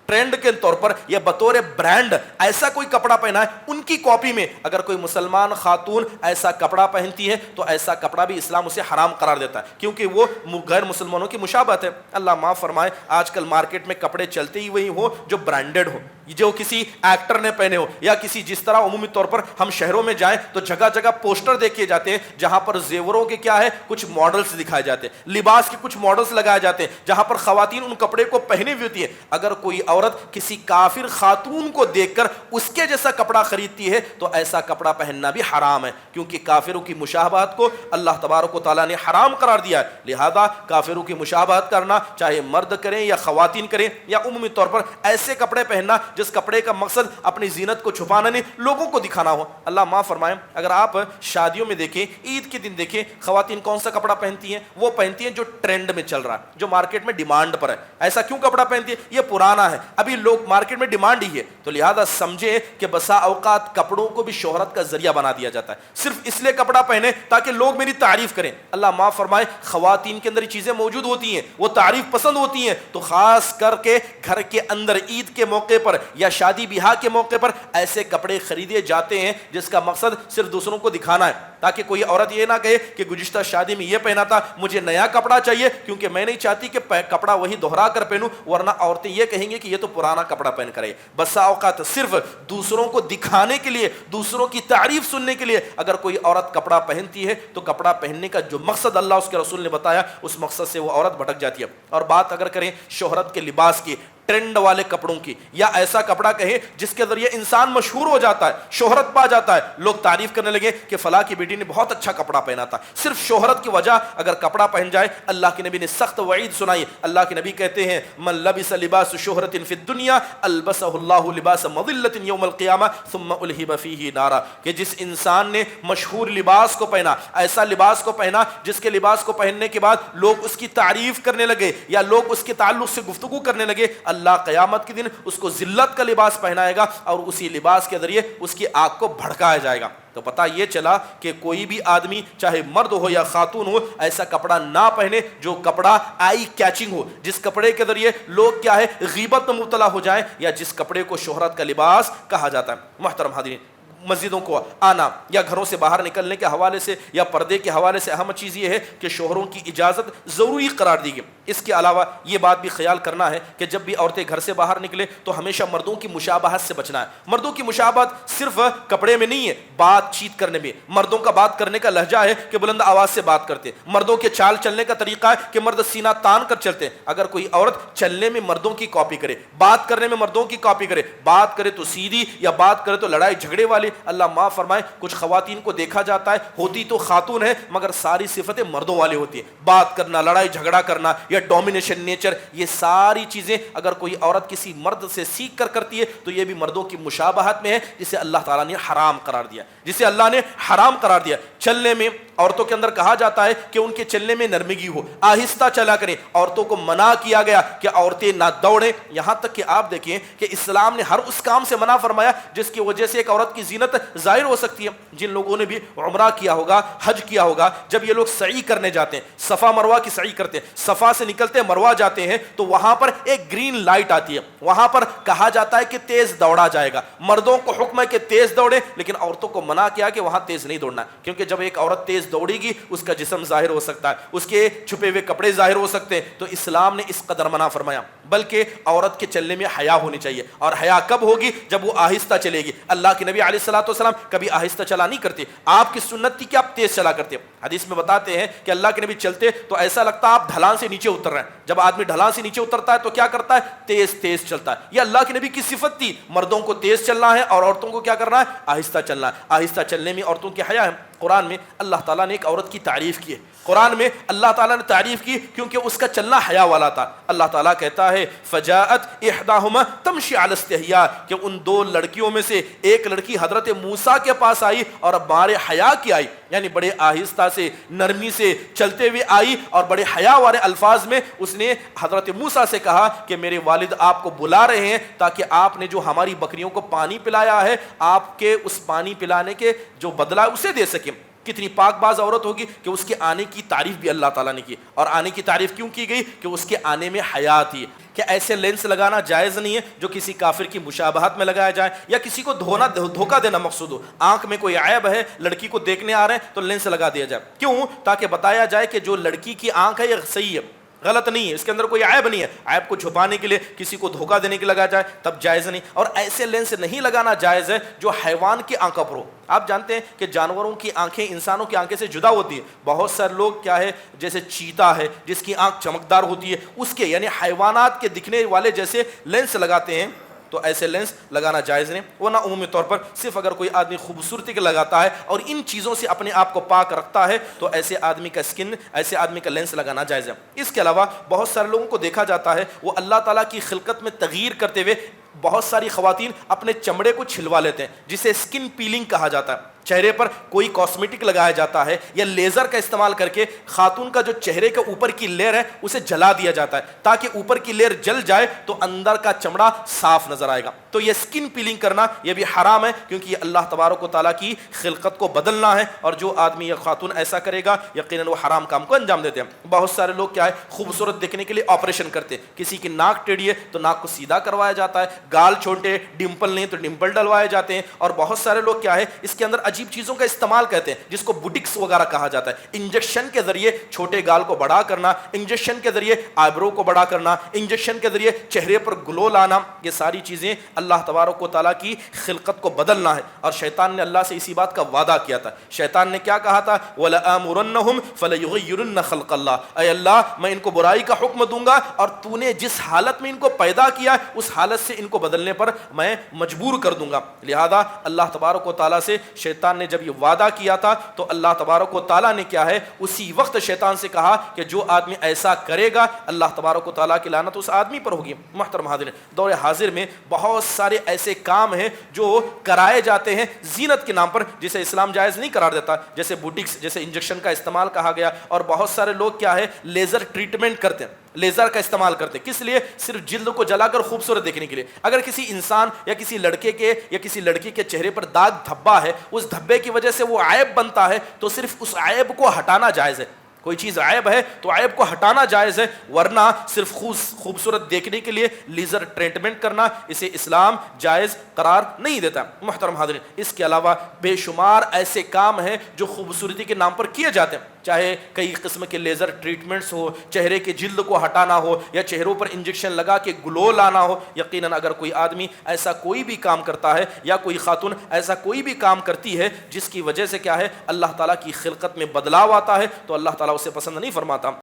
ٹرینڈ کے طور پر یا بطور برانڈ ایسا کوئی کپڑا پہنا ہے، ان کی کاپی میں اگر کوئی مسلمان خاتون ایسا کپڑا پہنتی ہے تو ایسا کپڑا بھی اسلام اسے حرام قرار دیتا ہے، کیونکہ وہ غیر مسلمانوں کی مشابہت ہے۔ اللہ معاف فرمائے، آج کل مارکیٹ میں کپڑے چلتے ہی وہی ہو جو برانڈڈ ہو، جو کسی ایکٹر نے پہنے ہو یا کسی، جس طرح عمومی طور پر ہم شہروں میں جائیں تو جگہ جگہ پوسٹر دیکھے جاتے ہیں جہاں پر زیوروں کے کیا ہے کچھ ماڈلز دکھائے جاتے ہیں، لباس کے کچھ ماڈلز لگائے جاتے ہیں جہاں پر خواتین ان کپڑے کو پہنے ہوئی ہوتی ہیں۔ اگر کوئی عورت عورت کسی کافر خاتون کو دیکھ کر اس کے جیسا کپڑا خریدتی ہے تو ایسا کپڑا پہننا بھی حرام ہے، کیونکہ کافروں کی مشابہت کو اللہ تبارک و تعالیٰ نے حرام قرار دیا ہے۔ لہذا کافروں کی مشابہت کرنا، چاہے مرد کریں یا خواتین کریں، یا عمومی طور پر ایسے کپڑے پہننا جس کپڑے کا مقصد اپنی زینت کو چھپانا نہیں، لوگوں کو دکھانا ہو۔ اللہ معاف فرمائے، اگر آپ شادیوں میں دیکھیں، عید کے دن دیکھیں، خواتین کون سا کپڑا پہنتی ہیں؟ وہ پہنتی ہیں جو ٹرینڈ میں چل رہا ہے، جو مارکیٹ میں ڈیمانڈ پر ہے۔ ایسا کیوں کپڑا پہنتی ہے؟ یہ پرانا ہے، ابھی لوگ مارکیٹ میں ڈیمانڈ ہی ہے۔ تو لہذا سمجھے کہ بسا اوقات کپڑوں کو بھی شہرت کا ذریعہ بنا دیا جاتا ہے، صرف اس لیے کپڑا پہنے تاکہ لوگ میری تعریف کریں۔ اللہ معاف فرمائے، خواتین کے اندر یہ چیزیں موجود ہوتی ہیں، وہ تعریف پسند ہوتی ہیں، تو خاص کر کے گھر کے اندر عید کے موقع پر یا شادی بیاہ کے موقع پر ایسے کپڑے خریدے جاتے ہیں جس کا مقصد صرف دوسروں کو دکھانا ہے، تاکہ کوئی عورت یہ نہ کہے کہ گزشتہ شادی میں یہ پہنا تھا، مجھے نیا کپڑا چاہیے، کیونکہ میں نہیں چاہتی کہ کپڑا وہی دوہرا کر پہنوں، ورنہ عورتیں یہ کہیں گے کہ یہ تو پرانا کپڑا پہن کر ہے۔ بسا اوقات صرف دوسروں کو دکھانے کے لیے، دوسروں کی تعریف سننے کے لیے اگر کوئی عورت کپڑا پہنتی ہے تو کپڑا پہننے کا جو مقصد اللہ اس کے رسول نے بتایا، اس مقصد سے وہ عورت بھٹک جاتی ہے۔ اور بات اگر کریں شہرت کے لباس کی، ٹرینڈ والے کپڑوں کی، یا ایسا کپڑا کہیں جس کے ذریعے انسان مشہور ہو جاتا ہے، شہرت پا جاتا ہے، لوگ تعریف کرنے لگے کہ فلاں کی بیٹی نے بہت اچھا کپڑا پہنا تھا، صرف شہرت کی وجہ اگر کپڑا پہن جائے، اللہ کے نبی نے سخت وعید سنائی۔ اللہ کے نبی کہتے ہیں من لبس لباس شہرت فی الدنیا البسہ اللہ لباس مذلۃ یوم القیامہ ثم الہب فیہ نارا، کہ جس انسان نے مشہور لباس کو پہنا، ایسا لباس کو پہنا جس کے لباس کو پہننے کے بعد لوگ اس کی تعریف کرنے لگے یا لوگ اس کے تعلق سے گفتگو کرنے لگے، اللہ قیامت کے دن اس کو ذلت کا لباس پہنائے گا اور اسی لباس کے ذریعے اس کی آنکھ کو بھڑکایا جائے گا۔ تو پتہ یہ چلا کہ کوئی بھی آدمی چاہے مرد ہو یا خاتون ہو ایسا کپڑا نہ پہنے جو کپڑا آئی کیچنگ ہو، جس کپڑے کے ذریعے لوگ کیا ہے غیبت میں مبتلا ہو جائیں، یا جس کپڑے کو شہرت کا لباس کہا جاتا ہے۔ محترم حاضرین، مسجدوں کو آنا یا گھروں سے باہر نکلنے کے حوالے سے یا پردے کے حوالے سے اہم چیز یہ ہے کہ شوہروں کی اجازت ضروری قرار دی گئی۔ اس کے علاوہ یہ بات بھی خیال کرنا ہے کہ جب بھی عورتیں گھر سے باہر نکلے تو ہمیشہ مردوں کی مشابہت سے بچنا ہے۔ مردوں کی مشابہت صرف کپڑے میں نہیں ہے، بات چیت کرنے میں۔ مردوں کا بات کرنے کا لہجہ ہے کہ بلند آواز سے بات کرتے ہیں، مردوں کے چال چلنے کا طریقہ ہے کہ مرد سینہ تان کر چلتے ہیں۔ اگر کوئی عورت چلنے میں مردوں کی کاپی کرے، بات کرنے میں مردوں کی کاپی کرے، بات کرے تو سیدھی یا بات کرے تو لڑائی جھگڑے والی، اللہ معاف فرمائے کچھ خواتین کو دیکھا جاتا ہے ہوتی تو خاتون ہے مگر ساری صفتیں مردوں والی ہوتی ہیں، بات کرنا، لڑائی جھگڑا کرنا یا ڈومینیشن نیچر، یہ ساری چیزیں اگر کوئی عورت کسی مرد سے سیکھ کر کرتی ہے تو یہ بھی مردوں کی مشابہت میں ہے، جسے اللہ تعالیٰ نے حرام قرار دیا، جسے اللہ نے حرام قرار دیا۔ چلنے میں عورتوں کے اندر کہا جاتا ہے کہ ان کے چلنے میں نرمگی ہو، آہستہ چلا کریں۔ عورتوں کو منع کیا گیا کہ عورتیں نہ دوڑیں، یہاں تک کہ آپ دیکھیں کہ اسلام نے ہر اس کام سے منع فرمایا جس کی وجہ سے ایک عورت کی زینت ظاہر ہو سکتی ہے۔ جن لوگوں نے بھی عمرہ کیا ہوگا، حج کیا ہوگا، جب یہ لوگ سعی کرنے جاتے ہیں، صفا مروہ کی سعی کرتے ہیں، صفا سے نکلتے مروہ جاتے ہیں تو وہاں پر ایک گرین لائٹ آتی ہے، وہاں پر کہا جاتا ہے کہ تیز دوڑا جائے گا۔ مردوں کو حکم ہے کہ تیز دوڑے، لیکن عورتوں کو منع کیا کہ وہاں تیز نہیں دوڑنا، کیونکہ جب ایک عورت تیز دوڑے گی اس کا جسم ظاہر ہو سکتا ہے، اس کے چھپے ہوئے کپڑے ظاہر ہو سکتے ہیں، تو اسلام نے اس قدر منع فرمایا۔ بلکہ عورت کے چلنے میں حیا ہونی چاہیے، اور حیا کب ہوگی؟ جب وہ آہستہ چلے گی۔ اللہ کے نبی علیہ الصلوۃ والسلام کبھی آہستہ چلا نہیں کرتے، آپ کی سنت تھی کہ آپ تیز چلا کرتے۔ حدیث میں بتاتے ہیں کہ اللہ کے نبی چلتے تو ایسا لگتا آپ ڈھلان سے نیچے اتر رہے ہیں۔ جب آدمی ڈھلان سے نیچے اترتا ہے تو کیا کرتا ہے؟ تیز تیز چلتا ہے۔ یہ اللہ کے نبی کی صفت تھی، مردوں کو تیز چلنا ہے اور عورتوں کو کیا کرنا ہے؟ آہستہ چلنا ہے۔ آہستہ چلنے میں عورتوں کی حیا ہے۔ قرآن میں اللہ تعالیٰ نے ایک عورت کی تعریف کی ہے، قرآن میں اللہ تعالیٰ نے تعریف کی کیونکہ اس کا چلنا حیا والا تھا۔ اللہ تعالیٰ کہتا ہے فجاءت احداہما تمشی علی استحیاء، کہ ان دو لڑکیوں میں سے ایک لڑکی حضرت موسیٰ کے پاس آئی اور بارے حیا کی آئی، یعنی بڑے آہستہ سے نرمی سے چلتے ہوئے آئی اور بڑے حیا والے الفاظ میں اس نے حضرت موسیٰ سے کہا کہ میرے والد آپ کو بلا رہے ہیں تاکہ آپ نے جو ہماری بکریوں کو پانی پلایا ہے آپ کے اس پانی پلانے کے جو بدلہ اسے دے سکیں۔ کتنی پاک باز عورت ہوگی کہ اس کے آنے کی تعریف بھی اللہ تعالیٰ نے کی، اور آنے کی تعریف کیوں کی گئی؟ کہ اس کے آنے میں حیا تھی۔ کہ ایسے لینس لگانا جائز نہیں ہے جو کسی کافر کی مشابہت میں لگایا جائے یا کسی کو دھوکہ دینا مقصود ہو۔ آنکھ میں کوئی عیب ہے، لڑکی کو دیکھنے آ رہے ہیں تو لینس لگا دیا جائے، کیوں؟ تاکہ بتایا جائے کہ جو لڑکی کی آنکھ ہے یہ صحیح ہے، غلط نہیں ہے، اس کے اندر کوئی عیب نہیں ہے. عیب کو چھپانے کے لیے کسی کو دھوکہ دینے کے لگا جائے تب جائز نہیں. اور ایسے لینس نہیں لگانا جائز ہے جو حیوان کی آنکھوں پر ہو. آپ جانتے ہیں کہ جانوروں کی آنکھیں انسانوں کی آنکھیں سے جدا ہوتی ہیں. بہت سارے لوگ کیا ہے جیسے چیتا ہے جس کی آنکھ چمکدار ہوتی ہے اس کے یعنی حیوانات کے دکھنے والے جیسے لینس لگاتے ہیں، تو ایسے لینس لگانا جائز نہیں. ورنہ عمومی طور پر صرف اگر کوئی آدمی خوبصورتی کے لگاتا ہے اور ان چیزوں سے اپنے آپ کو پاک رکھتا ہے تو ایسے آدمی کا اسکن، ایسے آدمی کا لینس لگانا جائز ہے. اس کے علاوہ بہت سارے لوگوں کو دیکھا جاتا ہے وہ اللہ تعالیٰ کی خلقت میں تغییر کرتے ہوئے بہت ساری خواتین اپنے چمڑے کو چھلوا لیتے ہیں جسے اسکن پیلنگ کہا جاتا ہے. چہرے پر کوئی کاسمیٹک لگایا جاتا ہے یا لیزر کا استعمال کر کے خاتون کا جو چہرے کے اوپر کی لیئر ہے اسے جلا دیا جاتا ہے تاکہ اوپر کی لیئر جل جائے تو اندر کا چمڑا صاف نظر آئے گا. تو یہ اسکن پیلنگ کرنا یہ بھی حرام ہے کیونکہ یہ اللہ تبارک و تعالیٰ کی خلقت کو بدلنا ہے، اور جو آدمی یا خاتون ایسا کرے گا یقیناً وہ حرام کام کو انجام دیتے ہیں. بہت سارے لوگ کیا ہے خوبصورت دیکھنے کے لیے آپریشن کرتے ہیں. کسی کی ناک ٹیڑھی ہے تو ناک کو سیدھا کروایا جاتا ہے، گال چھوٹے ڈمپل نہیں تو ڈمپل ڈلوائے جاتے ہیں. اور بہت سارے لوگ کیا ہے اس کے اندر عجیب چیزوں کا استعمال کرتے ہیں جس کو بوٹکس وغیرہ کہا جاتا ہے. انجیکشن کے ذریعے چھوٹے گال کو بڑا کرنا، انجیکشن کے ذریعے آئیبرو کو بڑا کرنا، انجیکشن کے ذریعے چہرے پر گلو لانا، یہ ساری چیزیں اللہ تبارک و تعالیٰ کی خلقت کو بدلنا ہے. اور شیطان نے اللہ سے اسی بات کا وعدہ کیا تھا. شیطان نے کیا کہا تھا؟ وَلَآمُرَنَّهُمْ فَلَيُغَيِّرُنَّ خَلْقَ اللَّهِ، اے اللہ میں ان کو برائی کا حکم دوں گا اور تو نے جس حالت میں ان کو پیدا کیا اس حالت سے ان کو بدلنے پر میں مجبور کر دوں گا. لہذا اللہ تبارک و تعالیٰ سے شیطان نے جب یہ وعدہ کیا تھا تو اللہ تبارک و تعالیٰ نے کیا ہے اسی وقت شیطان سے کہا کہ جو آدمی ایسا کرے گا اللہ تبارک و تعالیٰ کی لعنت اس آدمی پر ہوگی. محترم حاضرین، دور حاضر میں بہت سارے ایسے کام ہیں جو کرائے جاتے ہیں زینت کے نام پر جسے اسلام جائز نہیں قرار دیتا، جیسے بوٹکس، جیسے انجیکشن کا استعمال کہا گیا. اور بہت سارے لوگ کیا ہے لیزر ٹریٹمنٹ کرتے ہیں، لیزر کا استعمال کرتے ہیں. کس لیے؟ صرف جلد کو جلا کر خوبصورت دیکھنے کے لیے. اگر کسی انسان یا کسی لڑکے کے یا کسی لڑکی کے چہرے پر داغ دھبا ہے، اس دھبے کی وجہ سے وہ عیب بنتا ہے تو صرف اس عیب کو ہٹانا جائز ہے. کوئی چیز عیب ہے تو عیب کو ہٹانا جائز ہے، ورنہ صرف خوبصورت دیکھنے کے لیے لیزر ٹریٹمنٹ کرنا اسے اسلام جائز قرار نہیں دیتا. محترم حاضرین، اس کے علاوہ بے شمار ایسے کام ہیں جو خوبصورتی کے نام پر کیے جاتے ہیں، چاہے کئی قسم کے لیزر ٹریٹمنٹس ہو، چہرے کے جلد کو ہٹانا ہو یا چہروں پر انجیکشن لگا کے گلو لانا ہو. یقیناً اگر کوئی آدمی ایسا کوئی بھی کام کرتا ہے یا کوئی خاتون ایسا کوئی بھی کام کرتی ہے جس کی وجہ سے کیا ہے اللہ تعالیٰ کی خلقت میں بدلاؤ آتا ہے تو اللہ تعالیٰ اسے پسند نہیں فرماتا.